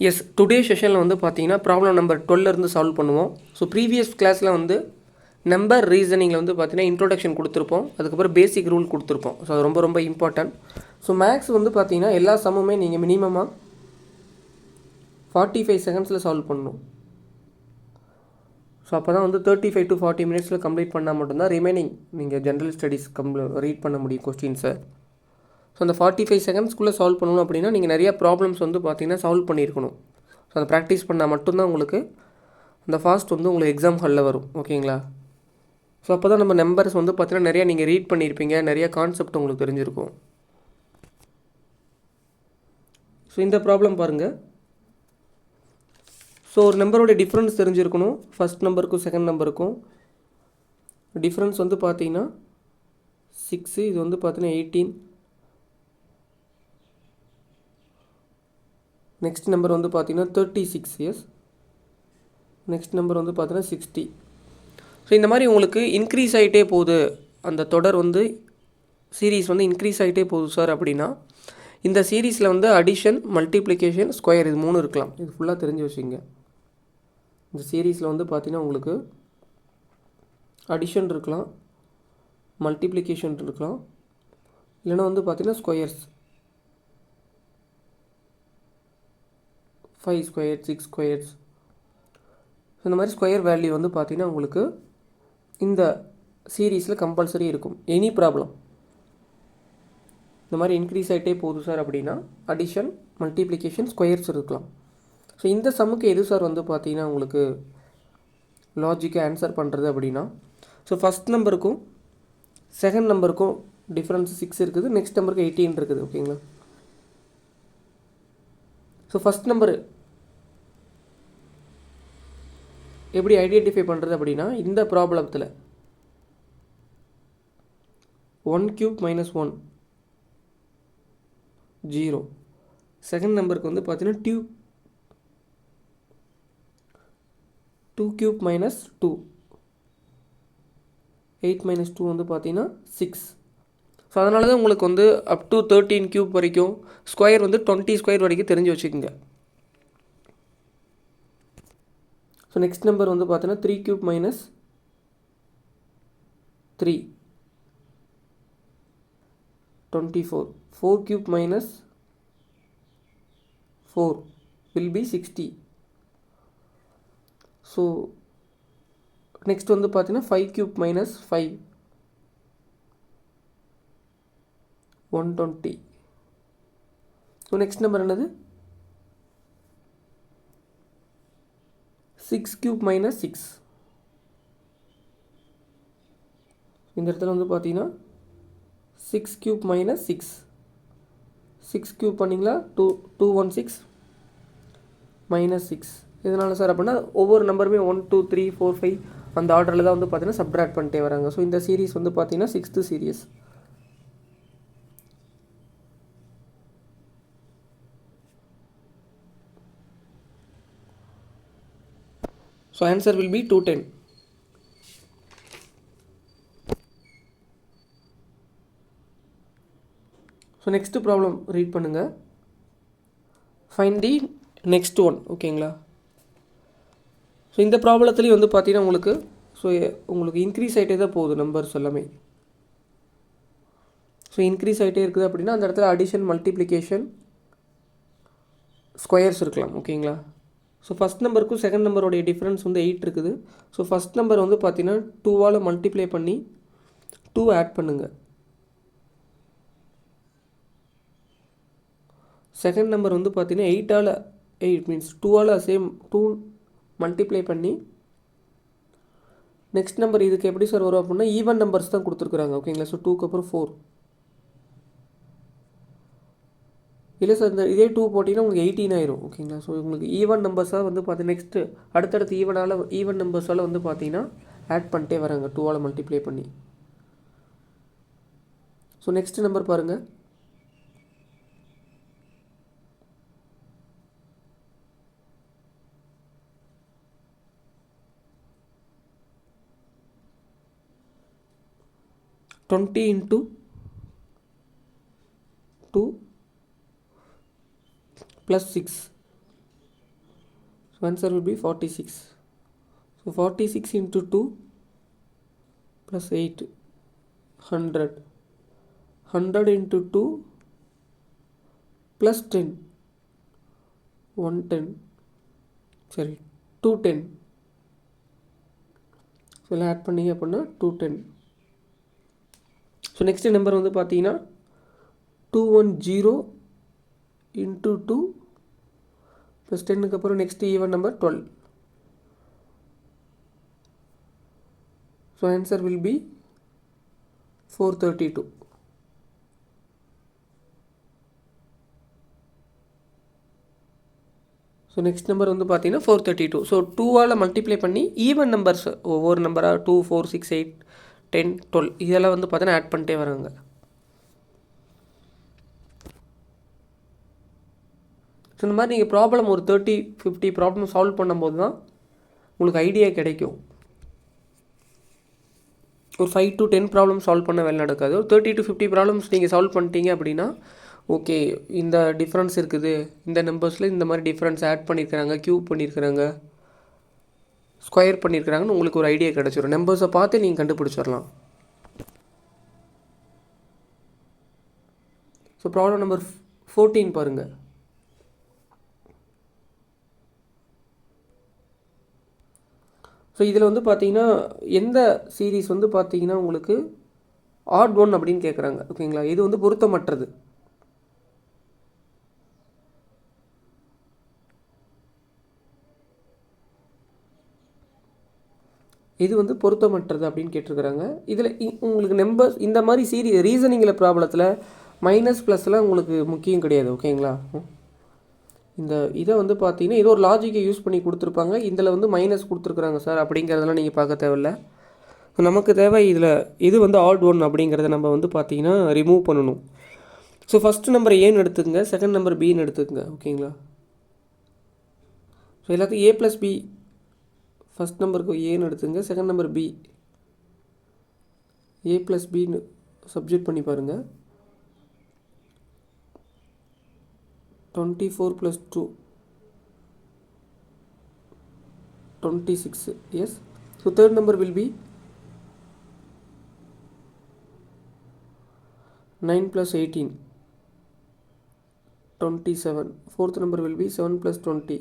S, today செஷனில் வந்து பார்த்தீங்கன்னா ப்ராப்ளம் நம்பர் 12 சால்வ் பண்ணுவோம். ஸோ ப்ரீவியஸ் கிளாஸில் வந்து நம்பர் ரீசனிங்கில் வந்து பார்த்தீங்கன்னா இன்ட்ரோடக்ஷன் கொடுத்துருப்போம், அதுக்கப்புறம் பேசிக் ரூல் கொடுத்துருப்போம். ஸோ அது ரொம்ப ரொம்ப இம்பார்ட்டன்ட். ஸோ மேக்ஸ் வந்து பார்த்தீங்கன்னா எல்லா சம்முமே நீங்கள் மினிமமாக 45 செகண்ட்ஸில் சால்வ் பண்ணணும். ஸோ அப்போ தான் வந்து 35 to 40 மினிட்ஸில் கம்ப்ளீட் பண்ணால் மட்டும்தான் ரிமைனிங் நீங்கள் ஜென்ரல் ஸ்டடீஸ் ரீட் பண்ண முடியும் கொஸ்டின்ஸை. ஸோ அந்த 45 செகண்ட்ஸ்க்குள்ளே சால்வ் பண்ணணும் அப்படின்னா நீங்கள் நிறைய ப்ராப்ளம்ஸ் வந்து பார்த்தீங்கன்னா சால்வ் பண்ணியிருக்கணும். ஸோ அதை ப்ராக்டிஸ் பண்ணால் மட்டும்தான் உங்களுக்கு அந்த ஃபாஸ்ட் வந்து உங்களுக்கு எக்ஸாம் ஹாலில் வரும். ஓகேங்களா? ஸோ அப்போ தான் நம்ம நம்பர்ஸ் வந்து பார்த்தீங்கன்னா நிறையா நீங்கள் ரீட் பண்ணியிருப்பீங்க, நிறைய கான்செப்ட் உங்களுக்கு தெரிஞ்சிருக்கும். ஸோ இந்த ப்ராப்ளம் பாருங்கள். ஸோ ஒரு நம்பரோட டிஃப்ரென்ஸ் தெரிஞ்சிருக்கணும். ஃபஸ்ட் நம்பருக்கும் செகண்ட் நம்பருக்கும் டிஃப்ரென்ஸ் வந்து பார்த்தீங்கன்னா 6, இது வந்து பார்த்தீங்கன்னா 18. நெக்ஸ்ட் நம்பர் வந்து பார்த்தீங்கன்னா 36 இயர்ஸ். நெக்ஸ்ட் நம்பர் வந்து பார்த்தீங்கன்னா 60. ஸோ இந்த மாதிரி உங்களுக்கு இன்க்ரீஸ் ஆகிட்டே போகுது, அந்த தொடர் வந்து சீரீஸ் வந்து இன்க்ரீஸ் ஆகிட்டே போகுது சார் அப்படின்னா இந்த சீரீஸில் வந்து அடிஷன், மல்டிப்ளிகேஷன், ஸ்கொயர் இது 3 இருக்கலாம். இது ஃபுல்லாக தெரிஞ்சு வச்சுங்க. இந்த சீரீஸில் வந்து பார்த்தீங்கன்னா உங்களுக்கு அடிஷன் இருக்கலாம், மல்டிப்ளிகேஷன் இருக்கலாம், இல்லைன்னா வந்து பார்த்தீங்கன்னா ஸ்கொயர்ஸ் 5 ஸ்கொயர், 6 ஸ்கொயர்ஸ். இந்த மாதிரி ஸ்கொயர் வேல்யூ வந்து பார்த்தீங்கன்னா உங்களுக்கு இந்த சீரீஸில் கம்பல்சரி இருக்கும். எனி ப்ராப்ளம் இந்த மாதிரி இன்க்ரீஸ் ஆகிட்டே போகுது சார் அப்படின்னா அடிஷன், மல்டிப்ளிகேஷன், ஸ்கொயர்ஸ் இருக்கலாம். ஸோ இந்த சம்முக்கு எது சார் வந்து பார்த்தீங்கன்னா உங்களுக்கு லாஜிக்கை ஆன்சர் பண்ணுறது அப்படின்னா, ஸோ ஃபஸ்ட் நம்பருக்கும் செகண்ட் நம்பருக்கும் டிஃப்ரென்ஸ் 6 இருக்குது, நெக்ஸ்ட் நம்பருக்கு 18 இருக்குது. ஓகேங்களா? ஸோ ஃபஸ்ட் நம்பரு எப்படி ஐடென்டிஃபை பண்ணுறது அப்படின்னா இந்த ப்ராப்ளத்தில் 1 cube minus 1 0. செகண்ட் நம்பருக்கு வந்து பார்த்தீங்கன்னா 2 cube minus 2, 8 minus 2 வந்து பார்த்தீங்கன்னா 6. ஸோ அதனால தான் உங்களுக்கு வந்து அப் டு 13 cube வரைக்கும், ஸ்கொயர் வந்து 20 ஸ்கொயர் வரைக்கும் தெரிஞ்சு வச்சுக்கோங்க. ஸோ நெக்ஸ்ட் நம்பர் வந்து பார்த்தீங்கன்னா 3 cube minus 3, 24. 4 cube minus 4 will be 60. So next வந்து பார்த்தீங்கன்னா 5 cube minus 5, 120. So next number என்னது 6 cube minus 6. இந்த இடத்துல வந்து பார்த்தீங்கன்னா 6 cube minus 6, 6 cube பண்ணிங்களா 216 minus 6. இதனால் சார் அப்படின்னா ஒவ்வொரு நம்பருமே 1 2 3 4 5 அந்த ஆர்டரில் தான் வந்து பார்த்தீங்கன்னா சப்ட்ராக்ட் பண்ணிட்டே வராங்க. ஸோ இந்த சீரீஸ் வந்து பார்த்தீங்கன்னா 6th series. So answer will be 210. So next problem read பண்ணுங்கள். Find the next one. ஓகேங்களா? ஸோ இந்த ப்ராப்ளத்துலேயும் வந்து பார்த்தீங்கன்னா உங்களுக்கு இன்க்ரீஸ் ஆகிட்டே தான் போகுது நம்பர்ஸ் எல்லாமே. ஸோ இன்க்ரீஸ் ஆகிட்டே இருக்குது அப்படின்னா அந்த இடத்துல அடிஷன், மல்டிப்ளிகேஷன், ஸ்கொயர்ஸ் இருக்கலாம். ஓகேங்களா? ஸோ ஃபஸ்ட் நம்பருக்கும் செகண்ட் நம்பருடைய டிஃப்ரென்ஸ் வந்து 8 இருக்குது. ஸோ ஃபஸ்ட் நம்பர் வந்து பார்த்தீங்கன்னா 2ஆல் மல்டிப்ளை பண்ணி 2 ஆட் பண்ணுங்கள். செகண்ட் நம்பர் வந்து பார்த்தீங்கன்னா 8 மீன்ஸ் 2ஆல் சேம் 2 மல்டிப்ளை பண்ணி நெக்ஸ்ட் நம்பர் இதுக்கு எப்படி சார் வரும் அப்படின்னா ஈவன் நம்பர்ஸ் தான் கொடுத்துருக்குறாங்க. ஓகேங்களா? ஸோ 2க்கு அப்புறம் 4 இல்லை சார், இந்த இதே 2 போட்டிங்கன்னா உங்களுக்கு 18 ஆயிரும். ஓகேங்களா? ஸோ உங்களுக்கு ஈவன் நம்பர்ஸாக வந்து பார்த்தீங்கன்னா நெக்ஸ்ட்டு அடுத்தடுத்து ஈவன் நம்பர்ஸால் வந்து பார்த்தீங்கன்னா ஆட் பண்ணிட்டே வராங்க 2ஆல் மல்டிப்ளை பண்ணி. ஸோ நெக்ஸ்ட் நம்பர் பாருங்கள். Twenty into 2 + 6 answer will be 46. So 46 into 2 plus 8, 100. 100 into 2 plus 10, 110. சரி 210. ஸோ எல்லாம் ஆட் பண்ணிங்க அப்படின்னா 210. ஸோ நெக்ஸ்ட் நம்பர் வந்து பார்த்தீங்கன்னா 210 into 2 plus 10க்கு அப்புறம் next even number 12. So answer will B 432. So next number வந்து பார்த்தீங்கன்னா 432. ஸோ 2ஆல் மல்டிப்ளை பண்ணி ஈவன் நம்பர்ஸ் ஒவ்வொரு நம்பராக 2, 4, 6, 8, 10, 12 இதெல்லாம் வந்து பார்த்தீங்கன்னா ஆட் பண்ணிட்டே வராங்க. ஸோ இந்த மாதிரி நீங்கள் ப்ராப்ளம் ஒரு 30, 50 ப்ராப்ளம் சால்வ் பண்ணும்போது தான் உங்களுக்கு ஐடியா கிடைக்கும். ஒரு 5 to 10 ப்ராப்ளம் சால்வ் பண்ண வேலை நடக்காது. ஒரு 30 to 50 ப்ராப்ளம்ஸ் நீங்கள் சால்வ் பண்ணிட்டீங்க அப்படின்னா ஓகே இந்த டிஃப்ரென்ஸ் இருக்குது, இந்த நம்பர்ஸில் இந்த மாதிரி டிஃப்ரென்ஸ் ஆட் பண்ணியிருக்கிறாங்க, க்யூப் பண்ணியிருக்கிறாங்க, ஸ்கொயர் பண்ணியிருக்கிறாங்கன்னு உங்களுக்கு ஒரு ஐடியா கிடச்சிடும். நம்பர்ஸை பார்த்து நீங்கள் கண்டுபிடிச்சிடலாம். ஸோ ப்ராப்ளம் நம்பர் 14 பாருங்கள். ஸோ இதில் வந்து பார்த்தீங்கன்னா எந்த சீரீஸ் வந்து பார்த்தீங்கன்னா உங்களுக்கு ஆட் ஒன் அப்படின்னு கேட்குறாங்க. ஓகேங்களா, இது வந்து பொருத்தமற்றது. இது வந்து பொருத்தமற்றது அப்படின்னு கேட்டிருக்கிறாங்க. இதில் உங்களுக்கு நம்பர்ஸ் இந்த மாதிரி ரீசனிங்கில் ப்ராப்ளத்தில் மைனஸ் ப்ளஸ்லாம் உங்களுக்கு முக்கியம் கிடையாது. ஓகேங்களா, இந்த இதை வந்து பார்த்தீங்கன்னா இது ஒரு லாஜிக்கை யூஸ் பண்ணி கொடுத்துருப்பாங்க. இதில் வந்து மைனஸ் கொடுத்துருக்குறாங்க சார் அப்படிங்கிறதெல்லாம் நீங்கள் பார்க்க தேவையில்லை. நமக்கு தேவை இதில் இது வந்து ஆட் ஒன் அப்படிங்கிறத நம்ம வந்து பார்த்தீங்கன்னா ரிமூவ் பண்ணணும். ஸோ ஃபஸ்ட்டு நம்பர் ஏன்னு எடுத்துக்கங்க, செகண்ட் நம்பர் பின்னு எடுத்துக்கங்க. ஓகேங்களா, ஸோ எல்லாத்துக்கும் ஏ ப்ளஸ் பி, ஃபஸ்ட் நம்பருக்கு ஏன்னு எடுத்துங்க, செகண்ட் நம்பர் பி, ஏ ப்ளஸ் பின்னு சப்ஜெக்ட் பண்ணி பாருங்கள். 24 plus 2, 26. Yes. So third number will be 9 plus 18, 27. Fourth number will be 7 plus 20,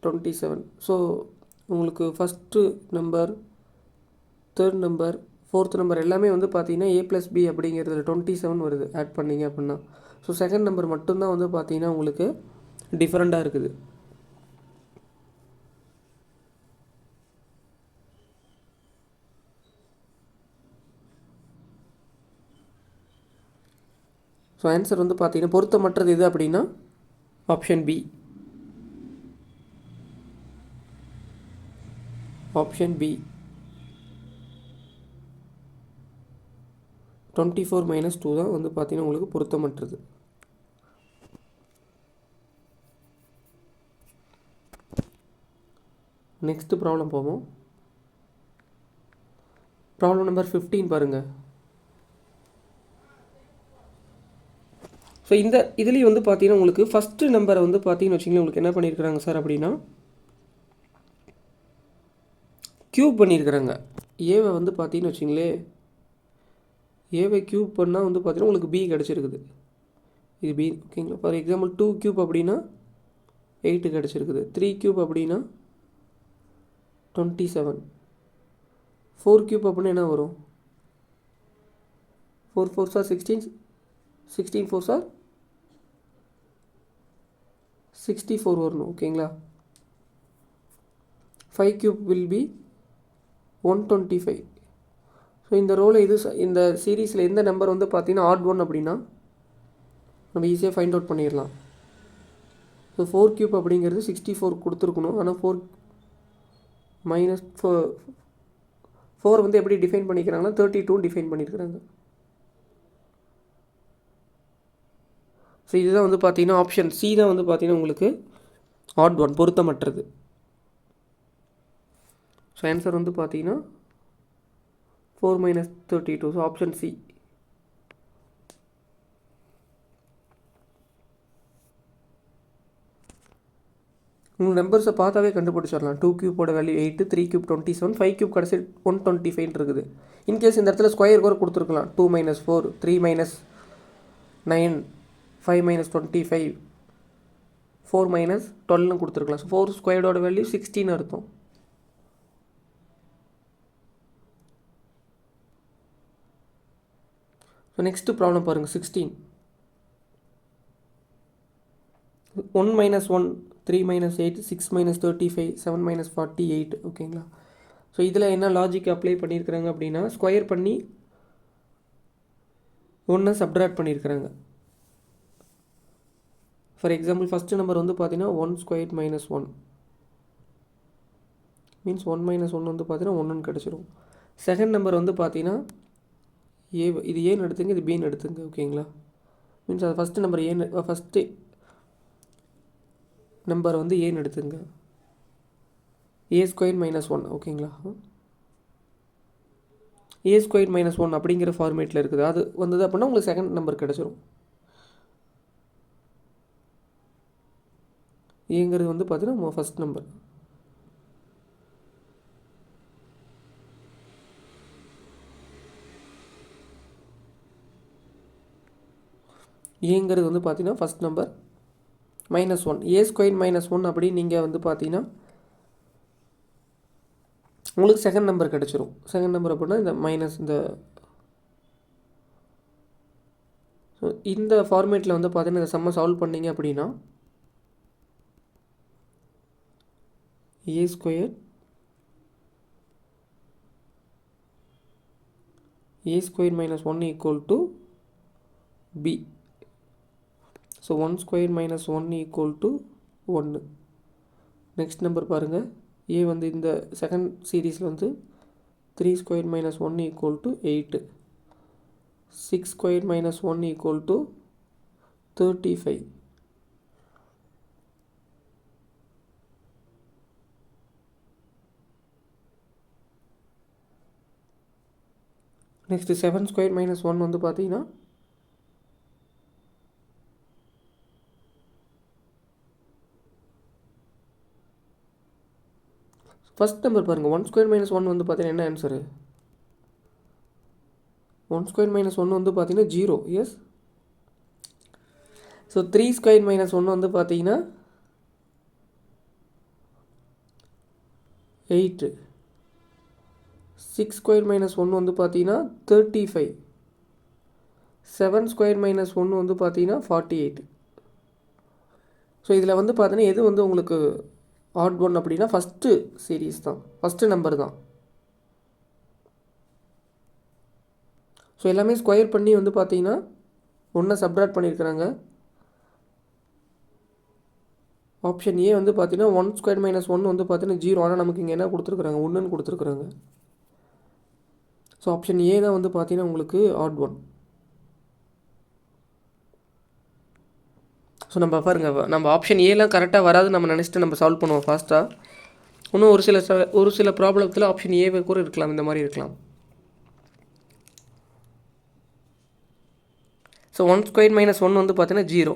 27. So உங்களுக்கு first number, third number, fourth number எல்லாமே வந்து பார்த்தீங்கன்னா ஏ ப்ளஸ் பி அப்படிங்கிறதுல 27 வருது ஆட் பண்ணிங்க அப்படின்னா. ஸோ செகண்ட் நம்பர் மட்டும்தான் வந்து பார்த்தீங்கன்னா உங்களுக்கு டிஃப்ரெண்ட்டாக இருக்குது. ஸோ ஆன்சர் வந்து பார்த்தீங்கன்னா பொருத்தமற்றது எது அப்படின்னா ஆப்ஷன் பி. ஆப்ஷன் பி 24 - 2 தான் வந்து பார்த்தீங்கன்னா உங்களுக்கு பொருத்தமற்றது. நெக்ஸ்ட் ப்ராப்ளம் போவோம். ப்ராப்ளம் நம்பர் 15 பாருங்கள். ஸோ இந்த இதுலேயும் வந்து பார்த்தீங்கன்னா உங்களுக்கு ஃபஸ்ட்டு நம்பரை வந்து பார்த்தீங்கன்னு வச்சிங்களேன் உங்களுக்கு என்ன பண்ணியிருக்கிறாங்க சார் அப்படின்னா க்யூப் பண்ணியிருக்கிறாங்க. ஏவை வந்து பார்த்தீங்கன்னு வச்சிங்களே, ஏவை க்யூப் பண்ணால் வந்து பார்த்தீங்கன்னா உங்களுக்கு பி கிடச்சிருக்குது. இது பி. ஓகேங்களா, ஃபார் எக்ஸாம்பிள் 2 க்யூப் அப்படின்னா 8 கிடச்சிருக்குது. 3 க்யூப் அப்படின்னா 27. 4 க்யூப் அப்படின்னா என்ன வரும்? 4 4s are 16, 16 4s are 64 வரணும். ஓகேங்களா, 5 க்யூப் வில் பி 125. ஸோ இந்த ரோவில் இந்த சீரீஸில் எந்த நம்பர் வந்து பார்த்தீங்கன்னா ஆட் ஒன் அப்படின்னா நம்ம ஈஸியாக ஃபைண்ட் அவுட் பண்ணிடலாம். ஸோ 4 க்யூப் அப்படிங்கிறது 64 கொடுத்துருக்கணும். ஆனால் 4 மைனஸ் 4 வந்து எப்படி டிஃபைன் பண்ணிக்கிறாங்கன்னா 32 டிஃபைன் பண்ணியிருக்கிறாங்க. ஸோ இதுதான் வந்து பார்த்தீங்கன்னா ஆப்ஷன் சி தான் வந்து பார்த்தீங்கன்னா உங்களுக்கு ஆட் ஒன் பொருத்தமற்றது. ஸோ ஆன்சர் வந்து பார்த்தீங்கன்னா 4 - 32. So option C. உங்களுக்கு நம்பர்ஸை பார்த்தாவே கண்டுபிடிச்சிடலாம். 2 கியூப்போட வேல்யூ 8, 3 கியூப் 27, 5 கியூப் கடைசி 125 இருக்குது. இன்கேஸ் இந்த இடத்துல ஸ்கொயர் கூட கொடுத்துருக்கலாம். 2 - 4, 3 - 9, 5 - 25, 4 - 12 கொடுத்துருக்கலாம். ஸோ 4 ஸ்கொயர்டோட வேல்யூ 16 அர்த்தம். ஸோ நெக்ஸ்ட்டு ப்ராப்ளம் பாருங்கள். 16 1 - 1, 3 - 8, 6 - 35, 7 - 48. ஓகேங்களா? ஸோ இதில் என்ன லாஜிக் அப்ளை பண்ணியிருக்கிறாங்க அப்படின்னா, ஸ்கொயர் பண்ணி 1 சப்ட்ராக்ட் பண்ணியிருக்கிறாங்க. ஃபார் எக்ஸாம்பிள் ஃபஸ்ட்டு நம்பர் வந்து பார்த்தீங்கன்னா 1 ஸ்கொயர் - 1 மீன்ஸ் 1 - 1 வந்து பார்த்தீங்கன்னா 1ன்னு கிடச்சிரும். செகண்ட் நம்பர் வந்து பார்த்தீங்கன்னா இது ஏன்னு எடுத்துங்க, இது பின்னு எடுத்துங்க. ஓகேங்களா? மீன்ஸ் அது ஃபஸ்ட்டு நம்பர் ஃபஸ்ட்டு நம்பர் வந்து ஏன்னு எடுத்துங்க. a square - 1. ஓகேங்களா? a ஸ்கொயர் - 1 அப்படிங்கிற ஃபார்மேட்டில் இருக்குது. அது வந்தது அப்படின்னா உங்களுக்கு செகண்ட் நம்பர் கிடச்சிரும். ஏங்கிறது வந்து பார்த்தீங்கன்னா ஃபஸ்ட் நம்பர். ஏங்கிறது வந்து பார்த்தீங்கன்னா ஃபஸ்ட் நம்பர் -1. a ஸ்கொயர் - 1 அப்படின்னு நீங்கள் வந்து பார்த்தீங்கன்னா உங்களுக்கு செகண்ட் நம்பர் கிடச்சிரும். செகண்ட் நம்பர் அப்படின்னா இந்த இந்த ஃபார்மேட்டில் வந்து பார்த்தீங்கன்னா இந்த சம்மை சால்வ் பண்ணிங்க அப்படின்னா a square -1 equal to b. So 1 square - 1 equal to 1. Next number பாருங்கள். a வந்து இந்த செகண்ட் சீரீஸில் வந்து 3 square - 1 equal to 8, 6 square - 1 equal to 35. Next 7 square - 1 வந்து பார்த்தீங்கன்னா ஃபஸ்ட் நம்பர் பாருங்கள். 1 ஸ்கொயர் - 1 வந்து பார்த்தீங்கன்னா என்ன ஆன்சரு? 1 ஸ்கொயர் - 1 வந்து பார்த்தீங்கன்னா 0. எஸ். ஸோ 3 ஸ்கொயர் - 1 வந்து பார்த்தீங்கன்னா 8, 6 ஸ்கொயர் - 1 வந்து பார்த்தீங்கன்னா 35, 7 ஸ்கொயர் - 1 வந்து பார்த்தீங்கன்னா 48. ஸோ இதில் வந்து பார்த்தீங்கன்னா எது வந்து உங்களுக்கு ஆட் ஒன் அப்படின்னா ஃபஸ்ட்டு சீரீஸ் தான், ஃபஸ்ட்டு நம்பர் தான். ஸோ எல்லாமே ஸ்கொயர் பண்ணி வந்து பார்த்தீங்கன்னா 1 சப்ட்ராக்ட் பண்ணியிருக்கிறாங்க. ஆப்ஷன் ஏ வந்து பார்த்தீங்கன்னா 1 ஸ்கொயர் - 1 வந்து பார்த்தீங்கன்னா 0. ஆனால் நமக்கு இங்கே என்ன கொடுத்துருக்குறாங்க? 1ன்னு கொடுத்துருக்குறாங்க. ஸோ ஆப்ஷன் ஏ தான் வந்து பார்த்தீங்கன்னா உங்களுக்கு ஆட் ஒன். ஸோ நம்ம பாருங்கள், நம்ம ஆப்ஷன் ஏலாம் கரெக்டாக வராது நம்ம நினச்சிட்டு நம்ம சால்வ் பண்ணுவோம் ஃபாஸ்ட்டாக. இன்னும் ஒரு சில ப்ராப்ளத்தில் ஆப்ஷன் ஏவே கூட இருக்கலாம், இந்த மாதிரி இருக்கலாம். ஸோ 1 ஸ்கொயர் - 1 வந்து பார்த்தீங்கன்னா 0.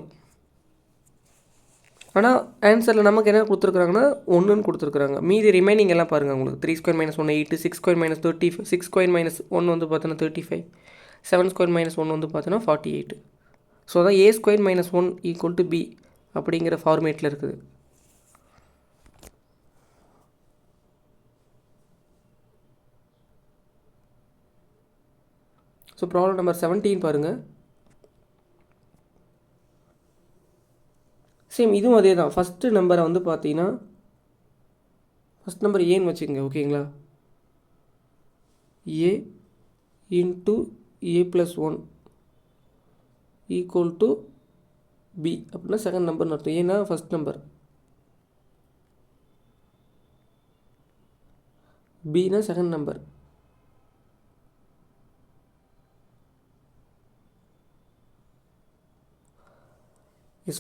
ஆனால் ஆன்சரில் நமக்கு என்ன கொடுத்துருக்குறாங்கன்னா 1ன்னு கொடுத்துருக்குறாங்க. மீதி ரிமைனிங் எல்லாம் பாருங்கள் உங்களுக்கு. 3 ஸ்கொயர் - 1 8, 6 ஸ்கொயர் - 35, 6 ஸ்கொயர் - 1 வந்து பார்த்தீங்கன்னா 35, 7 ஸ்கொயர் - 1 வந்து பார்த்தீங்கன்னா 48. ஸோ அதான் a square - 1 equal to b அப்படிங்கிற ஃபார்மேட்டில் இருக்குது. ஸோ ப்ராப்ளம் நம்பர் 17 பாருங்கள். சேம் இதுவும் அதே தான். ஃபஸ்ட்டு நம்பரை வந்து பார்த்தீங்கன்னா ஃபஸ்ட் நம்பர் ஏன்னு வச்சுக்கோங்க. ஓகேங்களா? a into a + 1 equal to b அப்படின்னா செகண்ட் நம்பர்னு அர்த்தம். ஏன்னா ஃபஸ்ட் நம்பர், பின்னா செகண்ட் நம்பர்.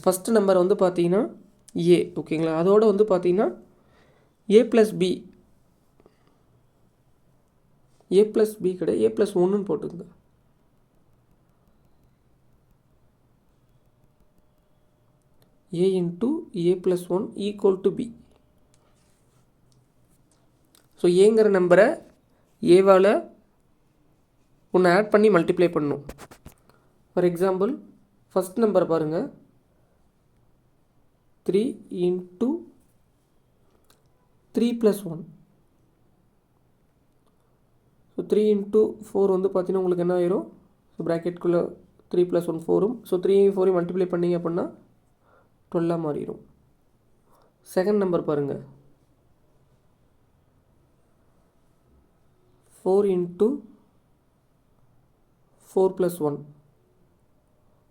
ஃபஸ்ட்டு நம்பர் வந்து பார்த்தீங்கன்னா ஏ. ஓகேங்களா? அதோடு வந்து பார்த்தீங்கன்னா a + b, a + b கிடையாது, a + 1ன்னு போட்டுங்க. a into a plus 1 equal to b. So ஏங்கிற நம்பரை ஏவால் ஒன்று ஆட் பண்ணி மல்டிப்ளை பண்ணணும். ஃபார் எக்ஸாம்பிள் ஃபஸ்ட் நம்பர் பாருங்கள், 3 into 3 plus 1. ஸோ 3 into 4 வந்து பார்த்தீங்கன்னா உங்களுக்கு என்ன ஆயிரும், ஸோ ப்ராக்கெட்குள்ளே 3 plus 1 4ம், ஸோ 3 4 மல்டிப்ளை பண்ணிங்க அப்படின்னா 12 மாறிடும். செகண்ட் நம்பர் பாருங்கள், 4 into 4 plus 1.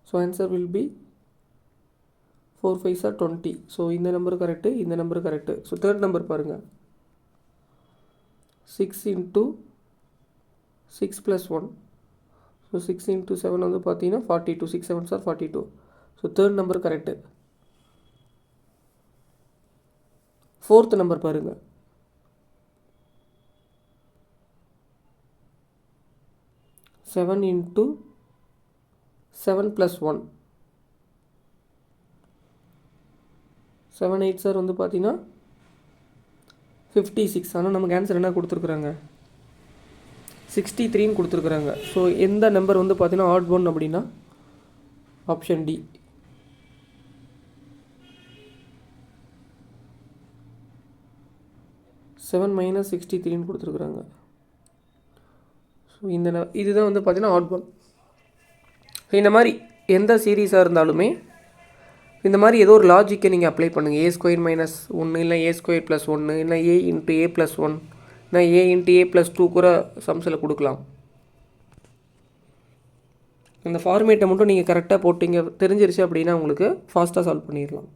So answer will be 4 5s are 20. So இந்த நம்பர் கரெக்டு, இந்த number correct. So third number பாருங்கள், 6 into 6 plus 1. ஸோ 6 into 7 வந்து பார்த்தீங்கன்னா 42. 6 7s are 42. So third number correct. Fourth number பாருங்கள், 7 into 7 plus 1. 7 8s are வந்து பார்த்தீங்கன்னா 56. ஆனால் நமக்கு ஆன்சர் என்ன கொடுத்துருக்குறாங்க, 63ன்னு கொடுத்துருக்குறாங்க. ஸோ எந்த நம்பர் வந்து பார்த்தீங்கன்னா ஆட் ஒன் அப்படின்னா ஆப்ஷன் டி. செவன் மைனஸ் 63ன்னு கொடுத்துருக்குறாங்க. ஸோ இதுதான் வந்து பார்த்தீங்கன்னா ஆட் ஒன். இந்த மாதிரி எந்த சீரீஸாக இருந்தாலுமே இந்த மாதிரி ஏதோ ஒரு லாஜிக்கை நீங்கள் அப்ளை பண்ணுங்கள். a² மைனஸ் 1 இல்லை a² ப்ளஸ் 1 இல்லை a இன்ட்டு a ப்ளஸ் 1 இல்லை a இன்ட்டு a ப்ளஸ் 2 கூட சம்ஸில் கொடுக்கலாம். இந்த ஃபார்மேட்டை மட்டும் நீங்கள் கரெக்டாக போட்டிங்க தெரிஞ்சிருச்சு அப்படின்னா உங்களுக்கு ஃபாஸ்ட்டாக சால்வ் பண்ணிடலாம்.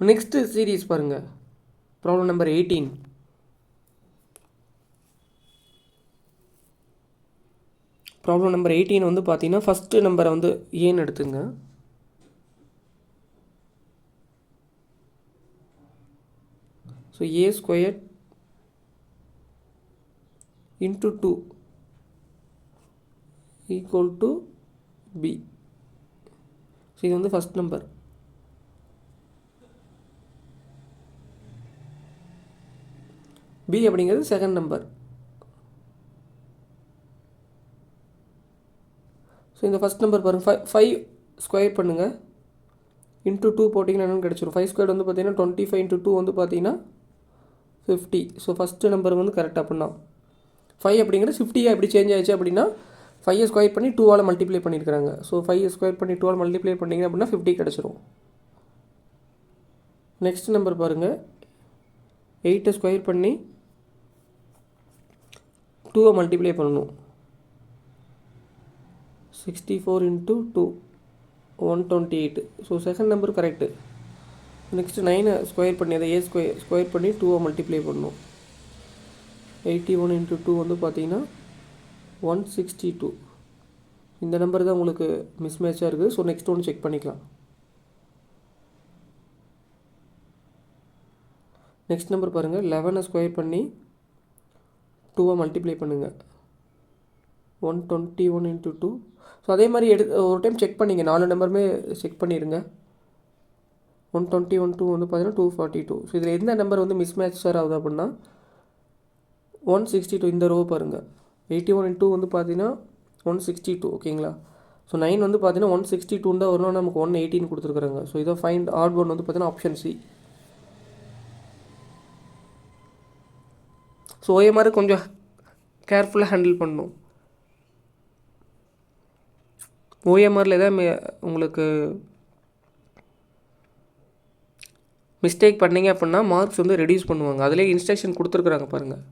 நெக்ஸ்ட்டு சீரீஸ் பாருங்கள், ப்ராப்ளம் நம்பர் 18. ப்ராப்ளம் நம்பர் 18 வந்து பார்த்தீங்கன்னா ஃபஸ்ட்டு நம்பரை வந்து ஏன்னு எடுத்துங்க. So a² into 2 equal to b. So இது வந்து ஃபஸ்ட் நம்பர். b அப்படிங்கிறது செகண்ட் நம்பர். ஸோ இந்த ஃபஸ்ட் நம்பர் பாருங்கள், 5 ஸ்கொயர் பண்ணுங்கள், இன்ட்டு 2 போட்டிங்கன்னா என்னென்னு கிடச்சிரும். 5² வந்து பார்த்தீங்கன்னா 25 into 2 வந்து பார்த்தீங்கன்னா 50. ஸோ ஃபஸ்ட்டு நம்பர் வந்து கரெக்ட். அப்படின்னா 5 அப்படிங்கிறது 50 எப்படி சேஞ்ச் ஆயிடுச்சு அப்படின்னா 5 ஸ்கொயர் பண்ணி 2ஆல் மல்டிப்ளை பண்ணியிருக்கிறாங்க. ஸோ 5 ஸ்கொயர் பண்ணி 2ஆல் மல்டிப்ளை பண்ணிங்க அப்படின்னா 50 கிடச்சிரும். நெக்ஸ்ட் நம்பர் பாருங்கள், 8 ஸ்கொயர் பண்ணி 2 மல்டிப்ளை பண்ணணும். 64 into 2 128. So second number correct. Next 9 square பண்ணி அதை ஸ்கொயர் பண்ணி 2 மல்டிப்ளை பண்ணணும். 81 into 2 வந்து பார்த்தீங்கன்னா 162. இந்த நம்பர் தான் உங்களுக்கு மிஸ் மேட்சாக இருக்குது. ஸோ நெக்ஸ்ட் ஒன்று செக் பண்ணிக்கலாம். நெக்ஸ்ட் நம்பர் பாருங்கள், 11 ஸ்கொயர் பண்ணி 2 மல்டிப்ளை பண்ணுங்கள். 121 into 2. ஸோ அதே மாதிரி ஒரு டைம் செக் பண்ணிங்க, 4 நம்பருமே செக் பண்ணிடுங்க. 121 2 வந்து பார்த்தீங்கன்னா 242. ஸோ இதில் எந்த நம்பர் வந்து மிஸ் மேட்ச் சார் ஆகுது அப்படின்னா 162. இந்த ரோ பாருங்கள், 81 into 2 வந்து பார்த்தீங்கன்னா 162. ஓகேங்களா. ஸோ 9 வந்து பார்த்தீங்கன்னா 162 தான் வரணும், நமக்கு 118 கொடுத்துருக்குறாங்க. ஸோ இதை ஃபைண்ட் ஆட் ஒன் வந்து பார்த்தீங்கன்னா ஆப்ஷன் சி. ஸோ OMR கொஞ்சம் கேர்ஃபுல்லாக ஹேண்டில் பண்ணணும். OMRல எதாவது உங்களுக்கு மிஸ்டேக் பண்ணிங்க அப்படின்னா மார்க்ஸ் வந்து ரெடியூஸ் பண்ணுவாங்க. அதிலே இன்ஸ்ட்ரக்ஷன் கொடுத்துருக்குறாங்க பாருங்கள்,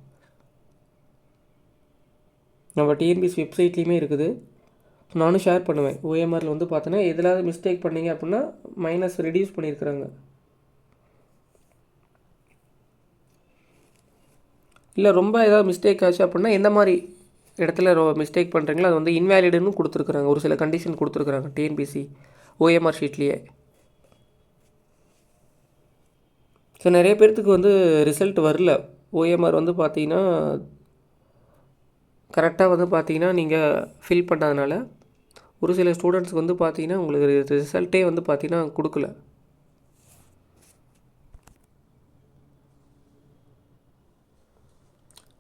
நம்ம டிஎன்பிஎஸ்சி வெப்சைட்லேயுமே இருக்குது. நானும் ஷேர் பண்ணுவேன். OMRல வந்து பார்த்தோன்னா எதில் மிஸ்டேக் பண்ணிங்க அப்படின்னா மைனஸ் ரெடியூஸ் பண்ணியிருக்கிறாங்க. இல்லை ரொம்ப ஏதாவது மிஸ்டேக் ஆச்சு அப்படின்னா எந்த மாதிரி இடத்துல மிஸ்டேக் பண்ணுறீங்களோ அது வந்து இன்வேலிடுன்னு கொடுத்துருக்குறாங்க. ஒரு சில கண்டிஷன் கொடுத்துருக்குறாங்க டிஎன்பிஎஸ்சி OMR ஷீட்லேயே. ஸோ நிறைய பேர்த்துக்கு வந்து ரிசல்ட் வரல. OMR வந்து பார்த்தீங்கன்னா கரெக்டாக வந்து பார்த்தீங்கன்னா நீங்கள் ஃபில் பண்ணாதனால ஒரு சில ஸ்டூடெண்ட்ஸ்க்கு வந்து பார்த்தீங்கன்னா உங்களுக்கு ரிசல்ட்டே வந்து பார்த்தீங்கன்னா கொடுக்கல.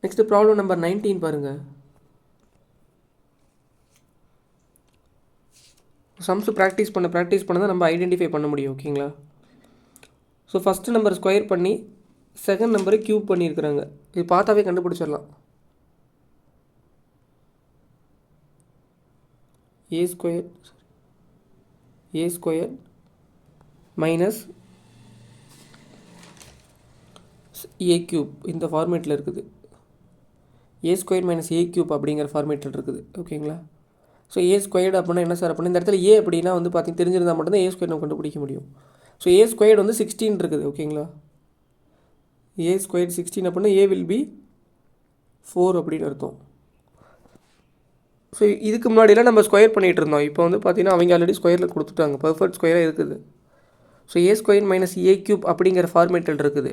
நெக்ஸ்ட்டு ப்ராப்ளம் நம்பர் 19 பாருங்கள். சம்ஸ் ப்ராக்டிஸ் பண்ண தான் நம்ம ஐடென்டிஃபை பண்ண முடியும். ஓகேங்களா? ஸோ ஃபஸ்ட்டு நம்பர் ஸ்கொயர் பண்ணி செகண்ட் நம்பரை க்யூப் பண்ணியிருக்கிறாங்க. இது பார்த்தாவே கண்டுபிடிச்சிடலாம். ஏ ஸ்கொயர் மைனஸ் ஏ க்யூப் இந்த ஃபார்மேட்டில் இருக்குது. ஏ ஸ்கொயர் மைனஸ் ஏ க்யூப் அப்படிங்கிற ஃபார்மேட்டில் இருக்குது. ஓகேங்களா? ஸோ ஏ ஸ்கொயர்டு அப்படின்னா என்ன சார் அப்படின்னா இந்த இடத்துல ஏ அப்படின்னா வந்து பார்த்தீங்கன்னா தெரிஞ்சிருந்தால் மட்டும்தான் ஏ ஸ்கொயர் நம்ம கண்டுபிடிக்க முடியும். ஸோ ஏ ஸ்கொயர்டு வந்து 16 இருக்குது. ஓகேங்களா? ஏ ஸ்கொயர் 16 அப்படின்னா ஏ வில் பி 4 அப்படின்னு அர்த்தம். ஸோ இதுக்கு முன்னாடிலாம் நம்ம ஸ்கொயர் பண்ணிகிட்டு இருந்தோம். இப்போ வந்து பார்த்தீங்கன்னா அவங்க ஆல்ரெடி ஸ்கொயரில் கொடுத்துட்டாங்க. பர்ஃபெக்ட் ஸ்கொயராக இருக்குது. ஸோ ஏ ஸ்கொயர் மைனஸ் ஏ க்யூப் அப்படிங்கிற ஃபார்மேட்டில் இருக்குது.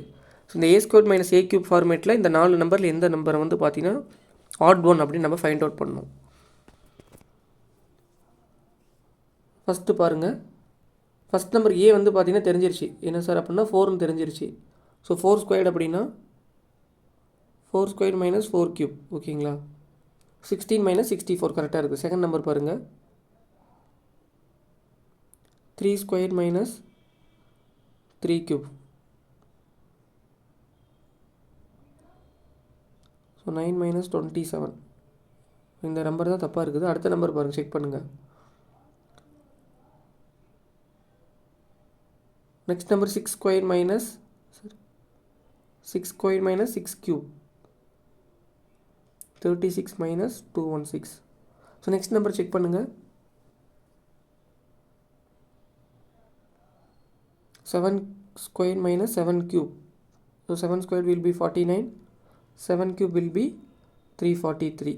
ஸோ இந்த ஏ ஸ்கொயர் மைனஸ் ஏ க்யூப் ஃபார்மேட்டில் இந்த 4 நம்பரில் எந்த நம்பரை வந்து பார்த்தீங்கன்னா ஆட் ஒன் அப்படின்னு நம்ம ஃபைண்ட் அவுட் பண்ணணும். ஃபஸ்ட்டு பாருங்கள். ஃபஸ்ட் நம்பர் ஏ வந்து பார்த்தீங்கன்னா தெரிஞ்சிருச்சு. என்ன சார் அப்படின்னா 4ன்னு தெரிஞ்சிருச்சு. ஸோ 4 ஸ்கொயர்டு அப்படின்னா 4 ஸ்கொயர் மைனஸ் 4 க்யூப். ஓகேங்களா? 16 மைனஸ் 64 கரெக்டாக இருக்குது. செகண்ட் நம்பர் பாருங்கள். 3 square minus 3 cube. So 9 minus 27. இந்த நம்பர் தான் தப்பாக இருக்குது. அடுத்த நம்பர் பாருங்கள், செக் பண்ணுங்கள். Next number 6 square minus 6 cube. 36 minus 216. So next number check பண்ணுங்கள். 7 square minus 7 cube. So 7 square will be 49. 7 cube will be 343.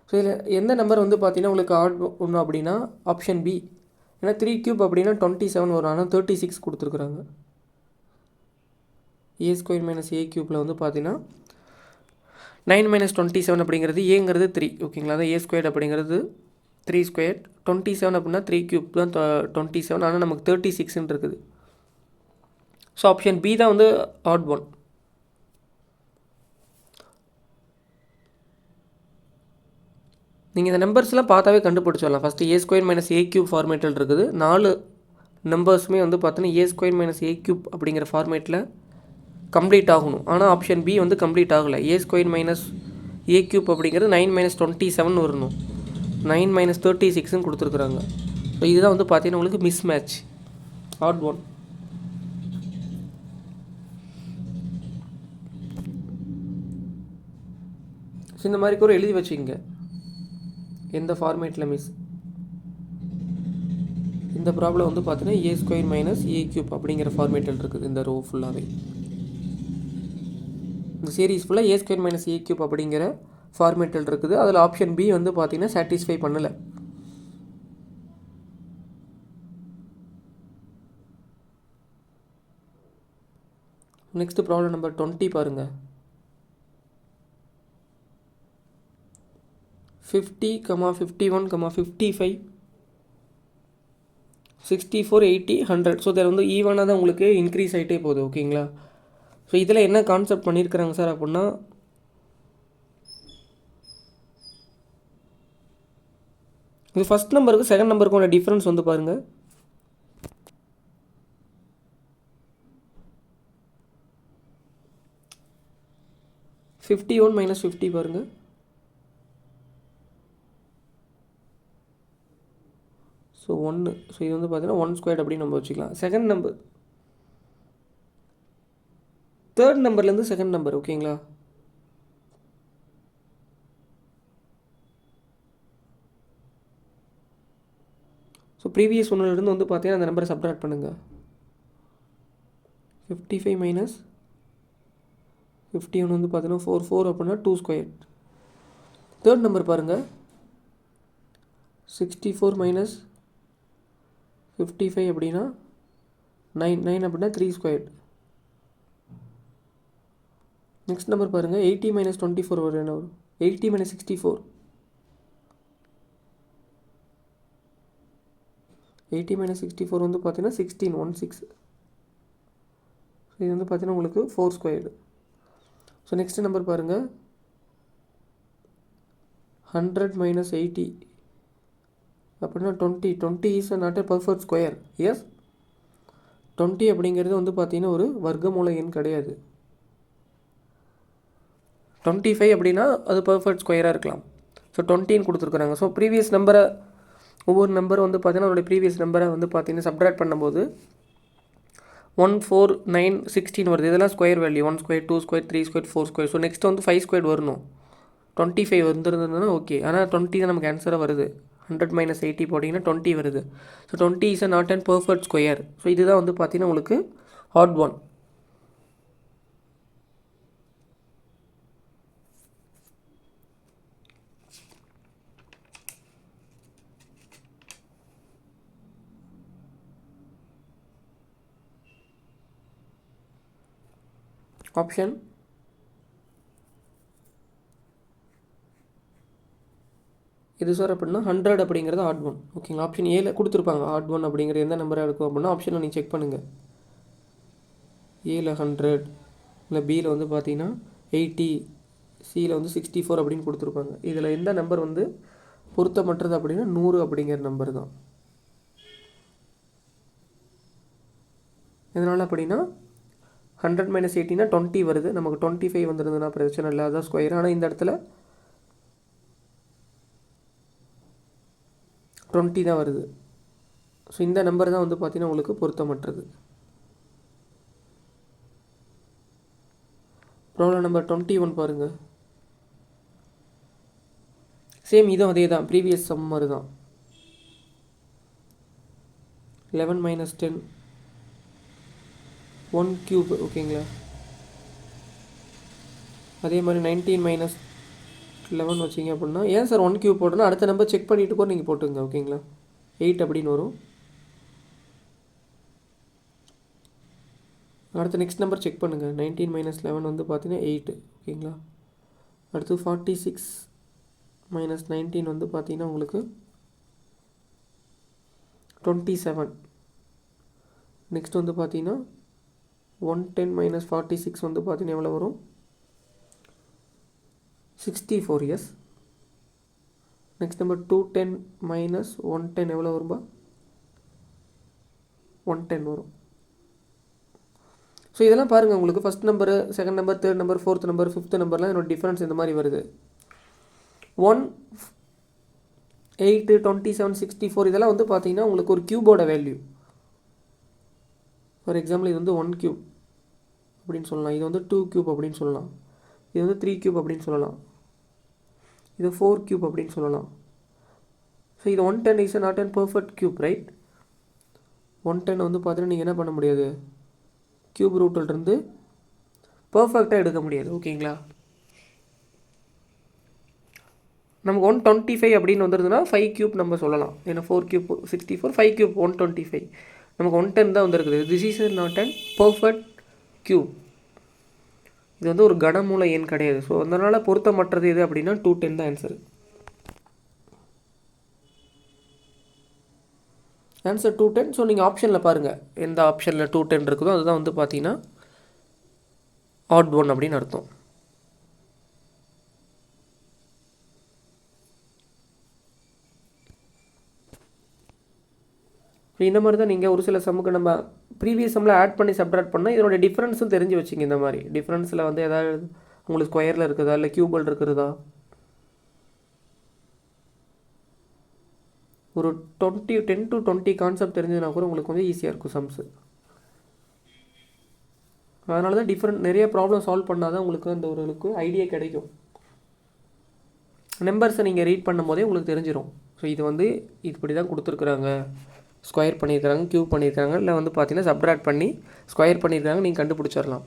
So இதில் எந்த நம்பர் வந்து பார்த்தீங்கன்னா உங்களுக்கு ஆட் ஒன்று அப்படின்னா ஆப்ஷன் பி. ஏன்னா 3 க்யூப் அப்படின்னா 27 வரும். ஆனால் 36 கொடுத்துருக்குறாங்க. ஏ ஸ்கொயர் மைனஸ் ஏ க்யூப்பில் வந்து பார்த்தீங்கன்னா 9 மைனஸ் 27 அப்படிங்கிறது ஏங்கிறது 3. ஓகேங்களா? அதான் ஏ ஸ்கொயர் அப்படிங்கிறது 3 ஸ்கொயர். 27 அப்படின்னா 3 க்யூப் தான் 27. ஆனால் நமக்கு 36ன்னு இருக்குது. ஸோ ஆப்ஷன் பி தான் வந்து ஆட் ஒன். நீங்கள் இந்த நம்பர்ஸ்லாம் பார்த்தாவே கண்டுபிடிச்சிடலாம். First A square minus A cube ஃபார்மேட்டில் இருக்குது. 4 நம்பர்ஸுமே வந்து பார்த்தீங்கன்னா ஏ ஸ்கொயர் மைனஸ் ஏ க்யூப் அப்படிங்கிற ஃபார்மேட்டில் கம்ப்ளீட் ஆகணும். ஆனால் ஆப்ஷன் பி வந்து கம்ப்ளீட் ஆகலை. ஏ ஸ்கொயர் மைனஸ் ஏ க்யூப் அப்படிங்கிறது 9 மைனஸ் 27 வரணும். 9 மைனஸ் 36ன்னு கொடுத்துருக்குறாங்க. ஸோ இதுதான் வந்து பார்த்தீங்கன்னா உங்களுக்கு மிஸ் மேட்ச், ஆட் ஒன். ஸோ இந்த மாதிரி கூட எழுதி வச்சுங்க எந்த ஃபார்மேட்டில் மிஸ். இந்த ப்ராப்ளம் வந்து பார்த்தீங்கன்னா ஏ ஸ்கொயர் மைனஸ் ஏ க்யூப் அப்படிங்கிற ஃபார்மேட்டில் இருக்குது. இந்த ரோ ஃபுல்லாகவே இந்த சீரீஸ் ஃபுல்லாக ஏ ஸ்கொயர் மைனஸ் ஏ க்யூப் அப்படிங்கிற ஃபார்மேட்டில் இருக்குது. அதில் ஆப்ஷன் பி வந்து பார்த்தீங்கன்னா சாட்டிஸ்ஃபை பண்ணலை. நெக்ஸ்ட் ப்ராப்ளம் நம்பர் 20 பாருங்கள். 50, 51, 55, 64, 80, 100. ஸோ இதில் வந்து ஈவனாக தான் உங்களுக்கு இன்க்ரீஸ் ஆகிட்டே போகுது. ஓகேங்களா? ஸோ இதில் என்ன கான்செப்ட் பண்ணியிருக்கிறாங்க சார் அப்படின்னா இது ஃபஸ்ட் நம்பருக்கு செகண்ட் நம்பருக்கான டிஃப்ரென்ஸ் வந்து பாருங்கள். -51 -50 பாருங்கள். ஸோ 1. ஸோ இது வந்து பார்த்தீங்கன்னா 1 ஸ்கொயர்ட் அப்படின்னு நம்ம வச்சுக்கலாம். செகண்ட் நம்பர் தேர்ட் நம்பர்லேருந்து செகண்ட் நம்பர். ஓகேங்களா? ஸோ ப்ரீவியஸ் ஒன்றுலேருந்து வந்து பார்த்தீங்கன்னா அந்த நம்பரை சப்ட்ராக்ட் பண்ணுங்கள். 55 மைனஸ் 51 வந்து பார்த்தீங்கன்னா 4 அப்படின்னா 2 ஸ்கொயர். தேர்ட் நம்பர் பாருங்கள். 64 மைனஸ் 55 அப்படின்னா 9 அப்படின்னா 3 ஸ்கொயர். நெக்ஸ்ட் நம்பர் பாருங்கள். 80 மைனஸ் 24 வரும். என்ன வரும்? 80 மைனஸ் 64 80 - 64 வந்து பார்த்தீங்கன்னா 16 ஸோ இது வந்து பார்த்தீங்கன்னா உங்களுக்கு 4 ஸ்கொயர்டு. ஸோ நெக்ஸ்ட் நம்பர் பாருங்கள், 100 - 80 அப்படின்னா 20 is not a perfect square. Yes, 20 அப்படிங்கிறது வந்து பார்த்தீங்கன்னா ஒரு வர்க்கமூல எண் கிடையாது. 25 அப்படின்னா அது பர்ஃபெக்ட் ஸ்கொயராக இருக்கலாம். ஸோ 20ன்னு கொடுத்துருக்குறாங்க. ஸோ ப்ரீவியஸ் நம்பரை, ஒவ்வொரு நம்பர் வந்து பார்த்தீங்கன்னா அதோடைய ப்ரீவியஸ் நம்பரை வந்து பார்த்தீங்கன்னா சப்ட்ராக்ட் பண்ணும்போது 1, 4, 9, 16 வருது. இதெல்லாம் square value. 1 square, 2 square, 3 square, 4 square. So next வந்து 5 ஸ்கொயர் வரணும். 25 வந்துருந்ததுன்னா ஓகே. ஆனால் 20 தான் நமக்கு ஆன்சராக வருது. 100 - 80 போட்டிங்கன்னா 20 வருது. So 20 is not and perfect square. So இதுதான் வந்து பார்த்தீங்கன்னா உங்களுக்கு ஹார்ட் ஒன். ஆப்ஷன் இது சார் அப்படின்னா 100 அப்படிங்கிறது ஆட் ஒன். ஓகேங்களா, ஆப்ஷன் ஏல கொடுத்துருப்பாங்க. ஆட் ஒன் அப்படிங்கிறது எந்த நம்பராக இருக்கும் அப்படின்னா ஆப்ஷனில் நீங்கள் செக் பண்ணுங்கள். ஏல 100, இல்லை பியில் வந்து பார்த்தீங்கன்னா 80, சியில் வந்து 64 அப்படின்னு கொடுத்துருப்பாங்க. இதில் எந்த நம்பர் வந்து பொருத்தமற்றது அப்படின்னா 100 அப்படிங்கிற நம்பர் தான். எதனால் அப்படின்னா 100 - 80னா 20 வருது. நமக்கு 25 வந்துருதுன்னா பிரச்சனை இல்லை, அதுதான் ஸ்கொயர். ஆனால் இந்த இடத்துல 20 தான் வருது. ஸோ இந்த நம்பர் தான் வந்து பார்த்தீங்கன்னா உங்களுக்கு பொருத்தமற்றது. ப்ராப்ளம் நம்பர் 21 பாருங்கள். சேம் இதுவும் அதே தான், ப்ரீவியஸ் சம் மாதிரி தான். 11 - 10 1 கியூப். ஓகேங்களா, அதே மாதிரி 19 - 11 வச்சிங்க அப்படின்னா, ஏன் சார் 1 கியூப் போட்டோன்னா அடுத்த நம்பர் செக் பண்ணிவிட்டு கூட நீங்கள் போட்டுங்க. ஓகேங்களா, 8 அப்படின்னு வரும். அடுத்து நெக்ஸ்ட் நம்பர் செக் பண்ணுங்கள். 19 - 11 வந்து பார்த்தீங்கன்னா 8. ஓகேங்களா, அடுத்து 46 - 19 வந்து பார்த்தீங்கன்னா உங்களுக்கு 27. நெக்ஸ்ட் வந்து பார்த்தீங்கன்னா 110 - 46 வந்து பார்த்தீங்கன்னா எவ்வளோ வரும்? 64. எஸ். நெக்ஸ்ட் நம்பர் 210 - 110 எவ்வளோ வரும்பா? 110 வரும். ஸோ இதெல்லாம் பாருங்கள், உங்களுக்கு first number, second number, third number, fourth number, fifth நம்பர்லாம் என்னோட டிஃப்ரென்ஸ் இந்த மாதிரி வருது. 1, 8, 27, 64 இதெல்லாம் வந்து பார்த்தீங்கன்னா உங்களுக்கு ஒரு கியூபோட வேல்யூ. ஃபார் எக்ஸாம்பிள் இது வந்து 1 கியூப் அப்படின்னு சொல்லலாம், இது வந்து 2 கியூப் அப்படின்னு சொல்லலாம், இது வந்து 3 கியூப் அப்படின்னு சொல்லலாம், இது 4 கியூப் அப்படின்னு சொல்லலாம். ஸோ இது 110 is not and perfect cube, right? 110 வந்து பார்த்தீங்கன்னா நீங்கள் என்ன பண்ண முடியாது, கியூப் ரூட்டிலிருந்து பர்ஃபெக்டாக எடுக்க முடியாது. ஓகேங்களா, நமக்கு 125 அப்படின்னு வந்துருதுன்னா 5 கியூப் நம்ம சொல்லலாம். ஏன்னா 4 கியூப் 64, 5 கியூப் 125. நமக்கு 110 தான் வந்துருக்குது. This is not and perfect cube. இது வந்து ஒரு கனமூல எண் கிடையாது. ஸோ அதனால் பொருத்தமற்றது எது அப்படின்னா 210 தான் ஆன்சர். ஆன்சர் 210. ஸோ நீங்கள் ஆப்ஷனில் பாருங்கள், எந்த ஆப்ஷனில் 210 இருக்குதோ அதுதான் வந்து பார்த்தீங்கன்னா ஆட் ஒன் அப்படின்னு அர்த்தம். இந்த மாதிரி தான் நீங்கள் ஒரு சில சம்முக்கு நம்ம ப்ரீவியஸ் சம்மில் ஆட் பண்ணி சப்ட்ராக்ட் பண்ணால் இதோட டிஃப்ரென்ஸும் தெரிஞ்சு வச்சிங்க. இந்த மாதிரி டிஃப்ரென்ஸில் வந்து எதாவது உங்களுக்கு ஸ்கொயரில் இருக்குதா இல்லை கியூபில் இருக்கிறதா, ஒரு 10 to 20 கான்செப்ட் தெரிஞ்சதுனா கூட உங்களுக்கு கொஞ்சம் ஈஸியாக இருக்கும் சம்ஸு. அதனால தான் நிறைய ப்ராப்ளம் சால்வ் பண்ணால் தான் உங்களுக்கு அந்த ஒரு ஐடியா கிடைக்கும். நம்பர்ஸை நீங்கள் ரீட் பண்ணும் போதே உங்களுக்கு தெரிஞ்சிடும். ஸோ இது வந்து இப்படி தான் கொடுத்துருக்குறாங்க, ஸ்கொயர் பண்ணியிருக்காங்க, கியூப் பண்ணியிருக்காங்க, இல்லை வந்து பார்த்தீங்கன்னா சப்ட்ராக்ட் பண்ணி ஸ்கொயர் பண்ணியிருக்காங்க, நீங்கள் கண்டுபிடிச்சிடலாம்.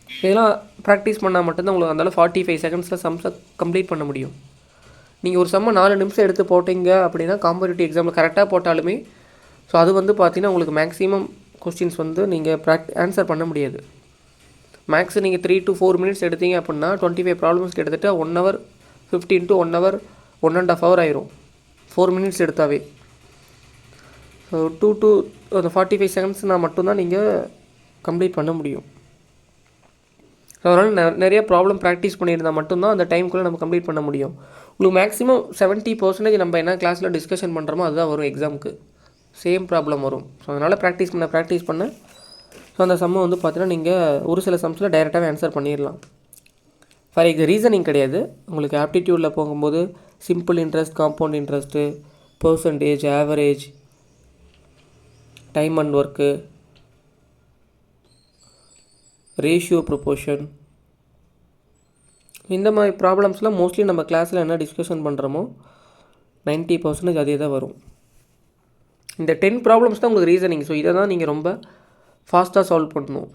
இதெல்லாம் ப்ராக்டிஸ் பண்ணால் மட்டும்தான் உங்களுக்கு அந்தாலும் 45 செகண்ட்ஸில் சம்ஸை கம்ப்ளீட் பண்ண முடியும். நீங்கள் ஒரு சம்மை 4 நிமிஷம் எடுத்து போட்டிங்க அப்படின்னா காம்படிட்டிவ் எக்ஸாமில் கரெக்டாக போட்டாலுமே ஸோ அது வந்து பார்த்தீங்கன்னா உங்களுக்கு மேக்ஸிமம் கொஸ்டின்ஸ் வந்து நீங்கள் ஆன்சர் பண்ண முடியாது. மேக்ஸ் நீங்கள் 3 to 4 மினிட்ஸ் எடுத்தீங்க அப்படின்னா 25 ப்ராப்ளம்ஸ்க்கு எடுத்துகிட்டு 1 hour 15 to 1 hour 1.5 hour ஆயிரும் 4 மினிட்ஸ் எடுத்தாவே. 2 to அந்த 45 செகண்ட்ஸ்னால் மட்டும்தான் நீங்கள் கம்ப்ளீட் பண்ண முடியும். ஸோ அதனால் நிறைய ப்ராப்ளம் ப்ராக்டிஸ் பண்ணியிருந்தால் மட்டும்தான் அந்த டைமுக்குள்ளே நம்ம கம்ப்ளீட் பண்ண முடியும். உங்களுக்கு மேக்ஸிமம் 70% நம்ம என்ன கிளாஸில் டிஸ்கஷன் பண்ணுறோமோ அதுதான் வரும் எக்ஸாமுக்கு. சேம் ப்ராப்ளம் வரும். ஸோ அதனால் ப்ராக்டிஸ் பண்ண ஸோ அந்த சம்மை வந்து பார்த்தீங்கன்னா நீங்கள் ஒரு சில சம்ஸில் டைரெக்டாகவே ஆன்சர் பண்ணிடலாம். ஃபார் ரீசனிங் கிடையாது. உங்களுக்கு ஆப்டிடியூடில் போகும்போது simple interest, compound interest, percentage, average, time and work, ratio, proportion, இந்த மாதிரி ப்ராப்ளம்ஸ்லாம் மோஸ்ட்லி நம்ம கிளாஸில் என்ன டிஸ்கஷன் பண்ணுறோமோ 90% அதே தான் வரும். இந்த 10 ப்ராப்ளம்ஸ் தான் உங்களுக்கு ரீசனிங். ஸோ இதை தான் நீங்கள் ரொம்ப ஃபாஸ்ட்டாக சால்வ் பண்ணணும்.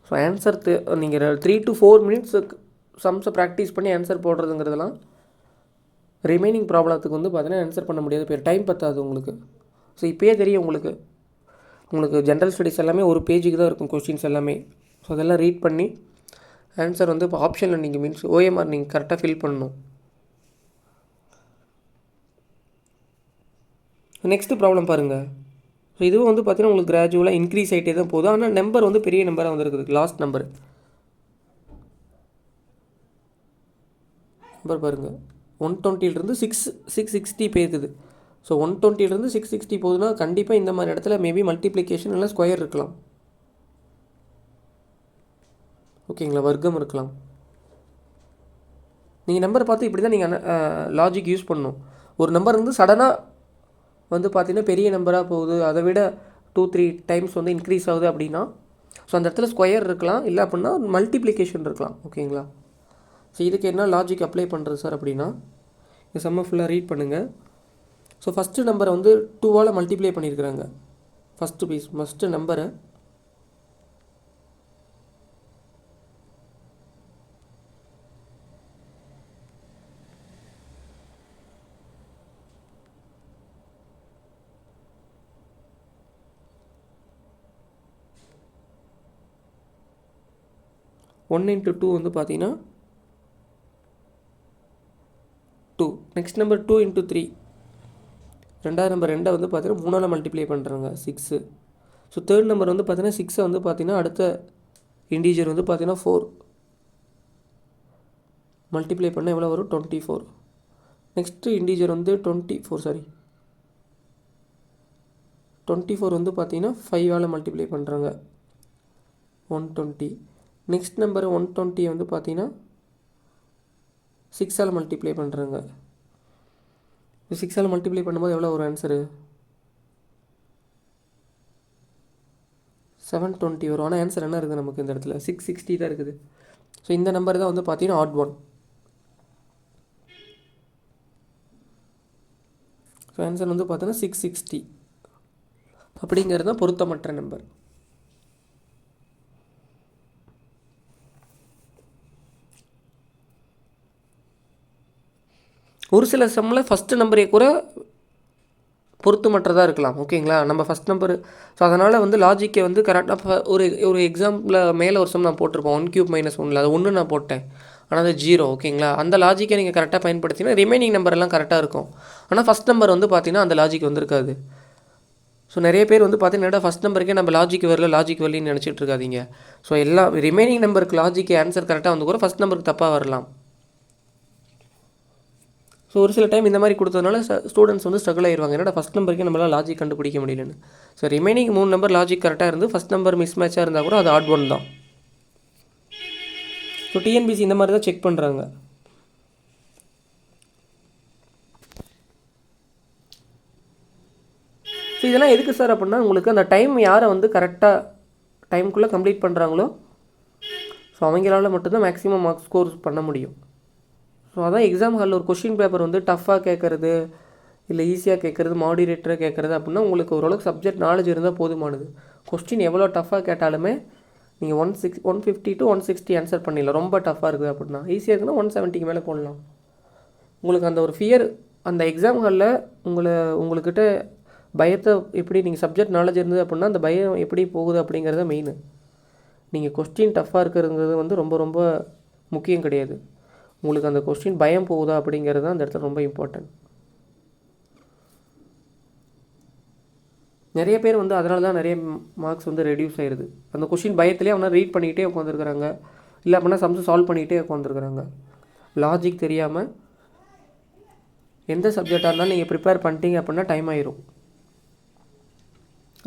ஸோ ஆன்சர் நீங்கள் 3 to 4 மினிட்ஸ் சம்ஸை ப்ராக்டிஸ் பண்ணி ஆன்சர் போடுறதுங்கிறதுலாம் ரிமைனிங் ப்ராப்ளத்துக்கு வந்து பார்த்தீங்கன்னா ஆன்சர் பண்ண முடியாது. இப்போ டைம் பத்தாது உங்களுக்கு. ஸோ இப்போயே தெரியும் உங்களுக்கு ஜென்ரல் ஸ்டடீஸ் எல்லாமே ஒரு பேஜுக்கு தான் இருக்கும் கொஸ்டின்ஸ் எல்லாமே. ஸோ அதெல்லாம் ரீட் பண்ணி ஆன்சர் வந்து இப்போ ஆப்ஷனில் நீங்கள் மீன்ஸ் ஓஎம்ஆர் நீங்கள் கரெக்டாக ஃபில் பண்ணணும். நெக்ஸ்ட்டு ப்ராப்ளம் பாருங்கள். ஸோ இதுவும் வந்து பார்த்தீங்கன்னா உங்களுக்கு கிராஜுவலாக இன்க்ரீஸ் ஆகிட்டே தான் போகுது. ஆனால் நம்பர் வந்து பெரிய நம்பராக வந்துருக்குது. லாஸ்ட் நம்பர் பாருங்கள், 120 660 போயிருக்குது. ஸோ 120 660 போகுதுன்னா கண்டிப்பாக இந்த மாதிரி இடத்துல மேபி மல்டிப்ளிகேஷன் இல்லை ஸ்கொயர் இருக்கலாம். ஓகேங்களா, வர்க்கம் இருக்கலாம். நீங்கள் நம்பரை பார்த்து இப்படி தான் நீங்கள் லாஜிக் யூஸ் பண்ணணும். ஒரு நம்பர் வந்து சடனாக வந்து பார்த்தீங்கன்னா பெரிய நம்பராக போகுது, அதை விட 2-3 டைம்ஸ் வந்து இன்க்ரீஸ் ஆகுது அப்படின்னா ஸோ அந்த இடத்துல ஸ்கொயர் இருக்கலாம், இல்லை அப்படின்னா மல்டிப்ளிகேஷன் இருக்கலாம். ஓகேங்களா, ஸோ இதுக்கு என்ன லாஜிக் அப்ளை பண்ணுறது சார் அப்படின்னா இந்த சம்மை ஃபுல்லாக ரீட் பண்ணுங்கள். ஸோ ஃபஸ்ட்டு நம்பரை வந்து 2ஆல் மல்டிப்ளை பண்ணியிருக்கிறாங்க. ஃபஸ்ட்டு நம்பரை ஒன் இன்ட்டு 2 வந்து பார்த்தீங்கன்னா 2. Next number 2 into 3. ரெண்டாவது நம்பர் 2 வந்து பார்த்தீங்கன்னா 3ஆல் மல்டிப்ளை பண்ணுறாங்க 6. ஸோ தேர்ட் நம்பர் வந்து பார்த்தீங்கன்னா 6 வந்து பார்த்தீங்கன்னா அடுத்த இண்டீஜர் வந்து பார்த்தீங்கன்னா 4 மல்டிப்ளை பண்ணால் எவ்வளோ வரும் 24. நெக்ஸ்ட்டு இண்டீஜர் வந்து 24 வந்து பார்த்தீங்கன்னா 5ஆல் மல்டிப்ளை பண்ணுறாங்க 120. நெக்ஸ்ட் நம்பர் 120 வந்து பார்த்தீங்கன்னா 6ஆல் மல்டிப்ளை பண்ணுறாங்க. 6ஆல் மல்டிப்ளை பண்ணும்போது எவ்வளோ ஒரு ஆன்சரு 720 வரும். ஆனால் ஆன்சர் என்ன இருக்குது நமக்கு இந்த இடத்துல 660 தான் இருக்குது. ஸோ இந்த நம்பர் தான் வந்து பார்த்தீங்கன்னா ஆட் ஒன். ஸோ ஆன்சர் வந்து பார்த்தீங்கன்னா 660 அப்படிங்கிறது தான் பொருத்தமற்ற நம்பர். ஒரு சில சம்மில் ஃபஸ்ட்டு நம்பரே கூட பொருத்தமற்றதாக இருக்கலாம். ஓகேங்களா, நம்ம ஃபஸ்ட் நம்பர். ஸோ அதனால் வந்து லாஜிக்கை வந்து கரெக்டாக ஒரு எக்ஸாம்பிள் மேலே ஒரு சம் நான் போட்டிருப்பேன் 1³ - 1 அது 1 நான் போட்டேன், ஆனால் அது 0. ஓகேங்களா, அந்த லாஜிக்கை நீங்கள் கரெக்டாக பயன்படுத்தினா ரிமைனிங் நம்பர் எல்லாம் கரெக்டாக இருக்கும். ஆனால் ஃபஸ்ட் நம்பர் வந்து பார்த்தீங்கன்னா அந்த லாஜிக் வந்துருக்காது. ஸோ நிறைய பேர் வந்து பார்த்தீங்கன்னா ஃபஸ்ட் நம்பருக்கே நம்ம லாஜிக் வரலன்னு நினச்சிட்டு இருக்காதீங்க. ஸோ எல்லா ரிமைனிங் நம்பருக்கு லாஜிக்கு ஆன்சர் கரெக்டாக வந்து கூட ஃபஸ்ட் நம்பருக்கு தப்பாக வரலாம். ஸோ ஒரு சில டைம் இந்த மாதிரி கொடுத்ததுனால ஸ்டூடெண்ட்ஸ் வந்து ஸ்ட்ரகிள் ஆயிடுவாங்க. என்னடா ஃபஸ்ட் நம்பருக்கே நம்மளால் லாஜிக் கண்டுபிடிக்க முடியலன்னு. ஸோ ரிமைனிங் 3 நம்பர் லாஜிக் கரெக்டாக இருந்து ஃபஸ்ட் நம்பர் மிஸ் மேட்சாக இருந்தால் கூட அது ஆட் ஒன் தான். ஸோ டிஎன்பிசி இந்த மாதிரி தான் செக் பண்ணுறாங்க. ஸோ இதெல்லாம் எதுக்கு சார் அப்படின்னா உங்களுக்கு அந்த டைம் யாரை வந்து கரெக்டாக டைமுக்குள்ளே கம்ப்ளீட் பண்ணுறாங்களோ ஸோ அவங்களால மட்டும்தான் மேக்ஸிமம் மார்க்ஸ் ஸ்கோர் பண்ண முடியும். ஸோ அதான் எக்ஸாம் ஹாலில் ஒரு கொஷின் பேப்பர் வந்து டஃப்பாக கேட்குறது இல்லை ஈஸியாக கேட்குறது மாடிரேட்டராக கேட்குறது அப்படின்னா உங்களுக்கு ஓரளவுக்கு சப்ஜெக்ட் நாலேஜ் இருந்தால் போதுமானது. கொஸ்டின் எவ்வளோ டஃப்பாக கேட்டாலுமே நீங்கள் 150 to 160 ஆன்சர் பண்ணிடலாம். ரொம்ப டஃப்பாக இருக்குது அப்படின்னா, ஈஸியாக இருக்குன்னா 170க்கு மேலே போடலாம். உங்களுக்கு அந்த ஒரு ஃபியர் அந்த எக்ஸாம் ஹாலில் உங்கள்கிட்ட பயத்தை எப்படி நீங்கள் சப்ஜெக்ட் நாலேஜ் இருந்தது அப்படின்னா அந்த பயம் எப்படி போகுது அப்படிங்கிறத மெயின். நீங்கள் கொஸ்டின் டஃப்பாக இருக்கிறதுங்கிறது வந்து ரொம்ப ரொம்ப முக்கியம் கிடையாது. உங்களுக்கு அந்த கொஸ்டின் பயம் போகுதா அப்படிங்கிறது தான் அந்த இடத்துல ரொம்ப இம்பார்ட்டன்ட். நிறைய பேர் வந்து அதனால தான் நிறைய மார்க்ஸ் வந்து ரெடியூஸ் ஆயிடுது. அந்த கொஸ்டின் பயத்திலே அவனை ரீட் பண்ணிக்கிட்டே உட்காந்துருக்குறாங்க, இல்லை அப்படின்னா சம்ஸ் சால்வ் பண்ணிக்கிட்டே உட்காந்துருக்குறாங்க. லாஜிக் தெரியாமல் எந்த சப்ஜெக்டாக இருந்தாலும் நீங்கள் ப்ரிப்பேர் பண்ணிட்டீங்க அப்படின்னா டைம் ஆயிரும்.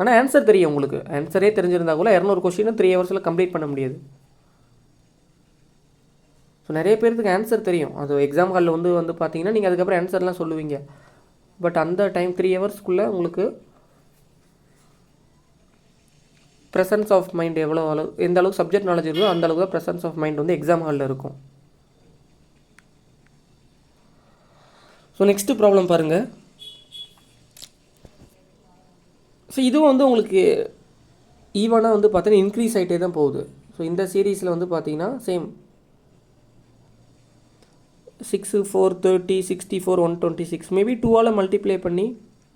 ஆனால் ஆன்சர் தெரியும். உங்களுக்கு ஆன்சரே தெரிஞ்சிருந்தா கூட 200 கொஸ்டினும் 3 ஹவர்ஸில் கம்ப்ளீட் பண்ண முடியாது. ஸோ நிறைய பேருக்கு ஆன்சர் தெரியும். அது எக்ஸாம் ஹாலில் வந்து பார்த்தீங்கன்னா நீங்கள் அதுக்கப்புறம் ஆன்சர்லாம் சொல்லுவீங்க. பட் அந்த டைம் 3 ஹவர்ஸ்க்குள்ளே உங்களுக்கு ப்ரெசன்ஸ் ஆஃப் மைண்ட் எந்த அளவுக்கு சப்ஜெக்ட் நாலேஜ் இருக்கோ அந்த அளவுக்கு தான் ப்ரெசன்ஸ் ஆஃப் மைண்ட் வந்து எக்ஸாம் ஹாலில் இருக்கும். ஸோ நெக்ஸ்ட்டு ப்ராப்ளம் பாருங்கள். ஸோ இதுவும் வந்து உங்களுக்கு ஈவனாக வந்து பார்த்தீங்கன்னா இன்க்ரீஸ் ஆகிட்டே தான் போகுது. ஸோ இந்த சீரீஸில் வந்து பார்த்தீங்கன்னா சேம் 6, 4, 30, 64, 126 மேபி 2ஆல் மல்டிப்ளை பண்ணி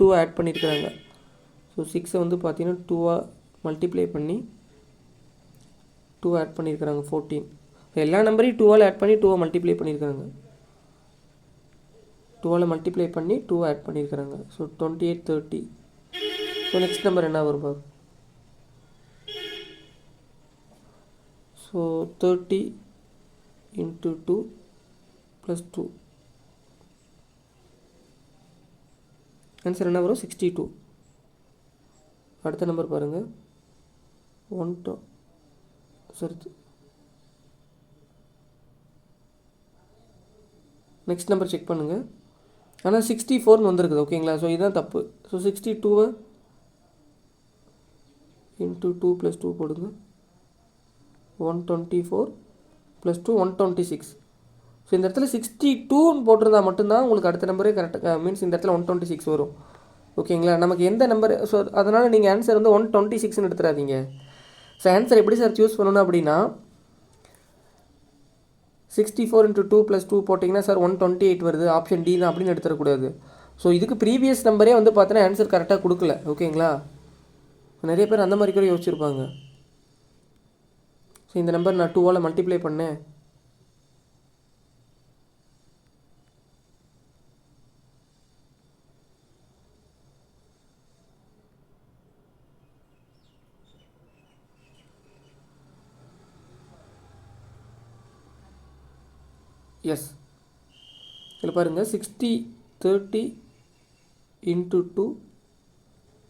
2 ஆட் பண்ணியிருக்கிறாங்க. ஸோ 6 வந்து பார்த்தீங்கன்னா 2ஆல் மல்டிப்ளை பண்ணி 2 ஆட் பண்ணியிருக்கிறாங்க 14. எல்லா நம்பரையும் 2ஆல் ஆட் பண்ணி 2 மல்டிப்ளை பண்ணியிருக்காங்க. 2ஆல் மல்டிப்ளை பண்ணி 2 ஆட் பண்ணியிருக்கிறாங்க. ஸோ 28, 30. ஸோ நெக்ஸ்ட் நம்பர் என்ன வரும் பாரு. So 30 into 2 plus 2. ஆன்சர் என்ன வரும்? 62. அடுத்த நம்பர் பாருங்கள். 1 சரி, நெக்ஸ்ட் நம்பர் செக் பண்ணுங்கள். ஆனால் 64 வந்துருக்குது. ஓகேங்களா? ஸோ இதுதான் தப்பு. ஸோ 62 into 2 plus 2 போடுங்க. 124 plus 2 126. ஸோ இந்த இடத்துல 62ன்னு போட்டிருந்தா மட்டும்தான் உங்களுக்கு அடுத்த நம்பரே கரெக்டாக மீன்ஸ் இந்த இடத்துல 126 வரும். ஓகேங்களா? நமக்கு எந்த நம்பர், ஸோ அதனால் நீங்கள் ஆன்சர் வந்து 126ன்னு எடுத்துடாதீங்க. ஸோ ஆன்சர் எப்படி சார் சூஸ் பண்ணணும் அப்படின்னா 64 into 2 plus 2 போட்டிங்கன்னா சார் 128 வருது, ஆப்ஷன் டி தான் அப்படின்னு எடுத்துடக்கூடாது. ஸோ இதுக்கு ப்ரீவியஸ் நம்பரே வந்து பார்த்தீங்கன்னா ஆன்சர் கரெக்டாக கொடுக்கல. ஓகேங்களா? நிறைய பேர் அந்த மாதிரி கூட யோசிச்சிருப்பாங்க. ஸோ இந்த நம்பர் நான் 2ஆல் மல்டிப்ளை பண்ணேன், எஸ் இதில் பாருங்கள் 60 30 into 2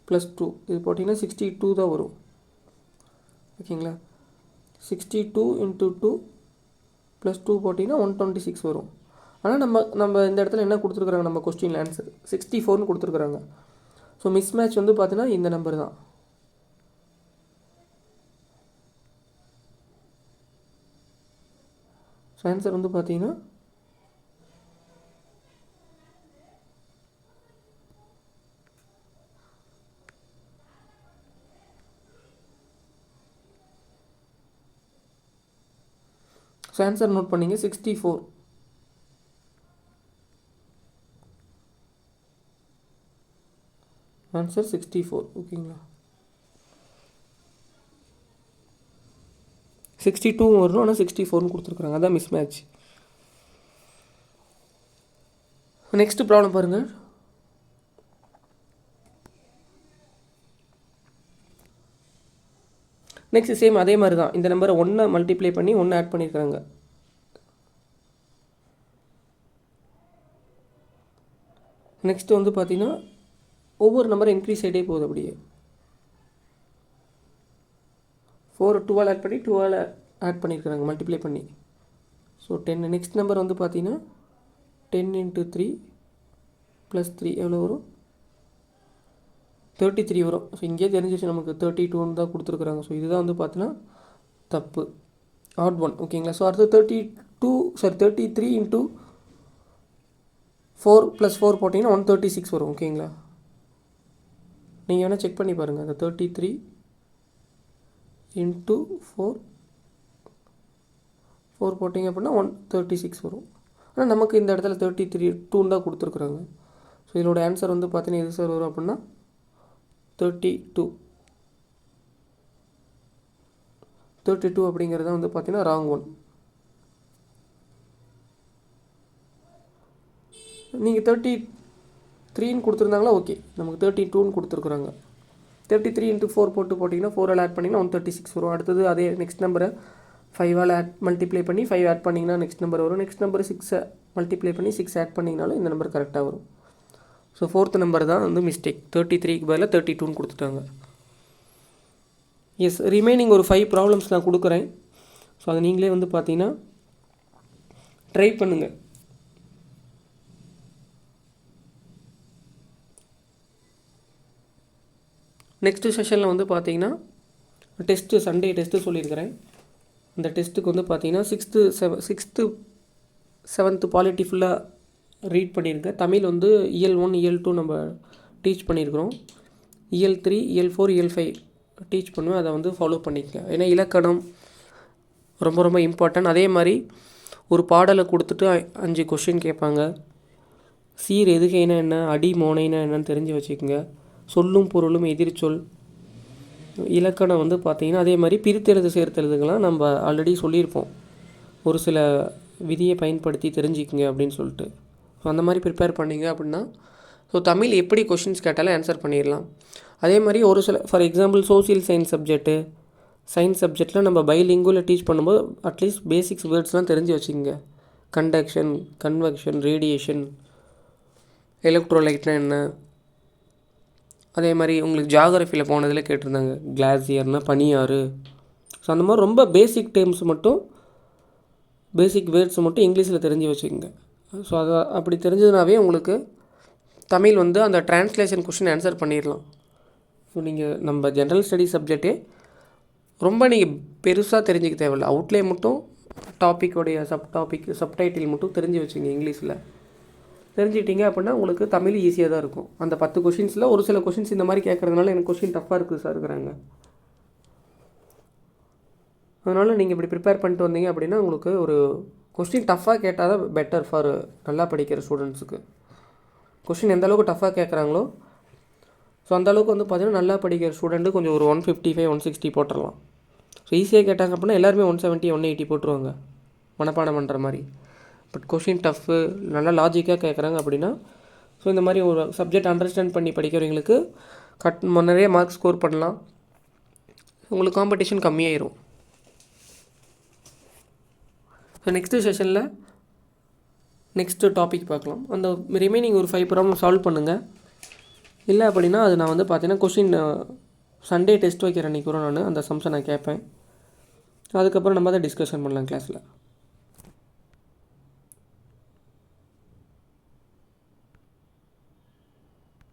plus 2 இது போட்டிங்கன்னா 62 தான் வரும். ஓகேங்களா? 62 into 2 plus 2 போட்டிங்கன்னா 126 வரும். ஆனால் நம்ம இந்த இடத்துல என்ன கொடுத்துருக்குறாங்க, நம்ம கொஸ்டினில் ஆன்சர் 64ன்னு கொடுத்துருக்குறாங்க. ஸோ மிஸ் மேட்ச் வந்து பார்த்தீங்கன்னா இந்த நம்பர் தான். ஸோ ஆன்சர் வந்து பார்த்தீங்கன்னா ஸோ ஆன்சர் நோட் பண்ணிங்க 64. ஆன்சர் 64. ஓகேங்களா? 62 வரும், ஆனால் 64ன்னு கொடுத்துருக்குறாங்க. அதான் மிஸ் மேட்ச். நெக்ஸ்ட் ப்ராப்ளம் பாருங்கள். நெக்ஸ்ட் சேம் அதே மாதிரி தான். இந்த நம்பரை 1 மல்டிப்ளை பண்ணி 1 ஆட் பண்ணியிருக்காங்க. நெக்ஸ்ட் வந்து பார்த்தீங்கன்னா ஒவ்வொரு நம்பரும் இன்க்ரீஸ் ஆகிட்டே போகுது. அப்படியே 4 2ஆல் ஆட் பண்ணி 2ஆல் ஆட் பண்ணியிருக்கிறாங்க மல்டிப்ளை பண்ணி. ஸோ 10. நெக்ஸ்ட் நம்பர் வந்து பார்த்தீங்கன்னா 10 into 3 plus 3 எவ்வளோ வரும்? 33 வரும். ஸோ இங்கே தெரிஞ்சிச்சு நமக்கு 32ன்னு தான் கொடுத்துருக்குறாங்க. ஸோ இதுதான் வந்து பார்த்தீங்கன்னா தப்பு, ஆட் ஒன். ஓகேங்களா? ஸோ அடுத்து 33 into 4 plus 4 போட்டிங்கன்னா 136 வரும். ஓகேங்களா? நீங்கள் வேணால் செக் பண்ணி பாருங்கள். அந்த 33 into 4 போட்டிங்க அப்படின்னா 136 வரும். ஆனால் நமக்கு இந்த இடத்துல 33 தான் கொடுத்துருக்குறாங்க. ஸோ இதோட ஆன்சர் வந்து பார்த்தீங்கன்னா எது சார் வரும் அப்படின்னா 32. 32 அப்படிங்கிறது வந்து பார்த்தீங்கன்னா ராங் ஒன். நீங்கள் 33ன்னு கொடுத்துருந்தாங்களா, ஓகே. நமக்கு 32ன்னு கொடுத்துருக்குறாங்க. 33 × 4 போட்டிங்கன்னா 4 ஆட் பண்ணிங்கன்னா 136 வரும். அடுத்தது அதே நெக்ஸ்ட் நம்பரை 5 மல்டிப்ளை பண்ணி 5 ஆட் பண்ணிங்கன்னா நெக்ஸ்ட் நம்பர் வரும். நெக்ஸ்ட் நம்பர் 6 மல்டிப்ளை பண்ணி 6 ஆட் பண்ணிங்கனாலும் இந்த நம்பர் கரெக்டாக வரும். ஸோ 4th நம்பர் தான் வந்து மிஸ்டேக். 33க்கு பதிலாக 32ன்னு கொடுத்துட்டாங்க. எஸ், ரிமைனிங் ஒரு 5 ப்ராப்ளம்ஸ் நான் கொடுக்குறேன். ஸோ அதை நீங்களே வந்து பார்த்தீங்கன்னா ட்ரை பண்ணுங்கள். நெக்ஸ்ட்டு செஷனில் வந்து பார்த்தீங்கன்னா டெஸ்ட்டு, சண்டே டெஸ்ட்டு சொல்லியிருக்கிறேன். அந்த டெஸ்ட்டுக்கு வந்து பார்த்தீங்கன்னா 6th 7th பாலிட்டி ஃபுல்லாக ரீட் பண்ணியிருக்கேன். தமிழ் வந்து இயல் 1 இயல் 2 நம்ம டீச் பண்ணியிருக்கிறோம். இயல் 3 இயல் 4 இயல் 5 டீச் பண்ணுவேன். அதை வந்து ஃபாலோ பண்ணிக்கங்க. ஏன்னா இலக்கணம் ரொம்ப ரொம்ப இம்பார்ட்டன்ட். அதே மாதிரி ஒரு பாடலை கொடுத்துட்டு 5 கொஷின் கேட்பாங்க. சீர் எதுகைனா என்ன, அடி மோனைனா என்னன்னு தெரிஞ்சு வச்சுக்கோங்க. சொல்லும் பொருளும் எதிர்ச்சொல், இலக்கணம் வந்து பார்த்திங்கன்னா அதே மாதிரி பிரித்தெழுது சேர்த்தெழுதுக்கெல்லாம் நம்ம ஆல்ரெடி சொல்லியிருப்போம். ஒரு சில விதியை பயன்படுத்தி தெரிஞ்சுக்குங்க அப்படின்னு சொல்லிட்டு. ஸோ அந்த மாதிரி ப்ரிப்பேர் பண்ணிங்க அப்படின்னா ஸோ தமிழ் எப்படி கொஷின்ஸ் கேட்டாலும் ஆன்சர் பண்ணிடலாம். அதே மாதிரி ஒரு சில ஃபார் எக்ஸாம்பிள் சோசியல் சயின்ஸ் சப்ஜெக்டில் நம்ம பைலிங்குவலில் டீச் பண்ணும்போது அட்லீஸ்ட் பேசிக்ஸ் வேர்ட்ஸ்லாம் தெரிஞ்சு வச்சுக்கோங்க. கண்டக்ஷன், கன்வெக்ஷன், ரேடியேஷன், எலக்ட்ரோலைட்னா என்ன. அதே மாதிரி உங்களுக்கு ஜியாகிரஃபியில் போனதில் கேட்டிருந்தாங்க கிளாசியர்னால் பனியாறு. ஸோ அந்த மாதிரி ரொம்ப பேசிக் டேர்ம்ஸ் மட்டும், பேசிக் வேர்ட்ஸ் மட்டும் இங்கிலீஷில் தெரிஞ்சு வச்சுக்கோங்க. ஸோ அதை அப்படி தெரிஞ்சதுனாவே உங்களுக்கு தமிழ் வந்து அந்த டிரான்ஸ்லேஷன் கொஷின் ஆன்சர் பண்ணிடலாம். ஸோ நீங்கள் நம்ம ஜென்ரல் ஸ்டடி சப்ஜெக்டே ரொம்ப நீங்கள் பெருசாக தெரிஞ்சிக்க தேவையில்லை. அவுட்லே மட்டும் டாப்பிக்கோடைய சப்டைட்டில் மட்டும் தெரிஞ்சு வச்சுங்க. இங்கிலீஷில் தெரிஞ்சுக்கிட்டீங்க அப்படின்னா உங்களுக்கு தமிழ் ஈஸியாக தான் இருக்கும். அந்த 10 கொஷின்ஸில் ஒரு சில கொஷின்ஸ் இந்த மாதிரி கேட்குறதுனால எனக்கு கொஷின் டஃப்பாக இருக்குது சார் இருக்கிறாங்க. அதனால் நீங்கள் இப்படி ப்ரிப்பேர் பண்ணிட்டு வந்தீங்க அப்படின்னா உங்களுக்கு ஒரு கொஸ்டின் டஃப்பாக கேட்டால் தான் பெட்டர் ஃபார் நல்லா படிக்கிற ஸ்டூடெண்ட்ஸுக்கு. கொஸ்டின் எந்த அளவுக்கு டஃப்பாக கேட்குறாங்களோ ஸோ அந்தளவுக்கு வந்து பார்த்திங்கன்னா நல்லா படிக்கிற ஸ்டூடெண்ட்டு கொஞ்சம் ஒரு 155 160 போட்டுடலாம். ஸோ ஈஸியாக கேட்டாங்க அப்படின்னா எல்லாருமே 170 180 போட்டுருவாங்க மனப்பாடம் பண்ணுற மாதிரி. பட் கொஷின் டஃப்பு நல்லா லாஜிக்காக கேட்குறாங்க அப்படின்னா ஸோ இந்த மாதிரி ஒரு சப்ஜெக்ட் அண்டர்ஸ்டாண்ட் பண்ணி படிக்கிறவங்களுக்கு நிறைய மார்க்ஸ் ஸ்கோர் பண்ணலாம். உங்களுக்கு காம்படிஷன் கம்மியாயிரும். ஸோ நெக்ஸ்ட்டு செஷனில் நெக்ஸ்ட்டு டாபிக் பார்க்கலாம். அந்த ரிமைனிங் ஒரு 5 ப்ராப்ளம் சால்வ் பண்ணுங்கள். இல்லை அப்படின்னா அது நான் வந்து பார்த்தீங்கன்னா கொஷின் சண்டே டெஸ்ட் வைக்கிறேன் அன்றைக்கி கூட நான் அந்த சம்ஸை நான் கேட்பேன். அதுக்கப்புறம் நம்ம அதை டிஸ்கஷன் பண்ணலாம் கிளாஸில்.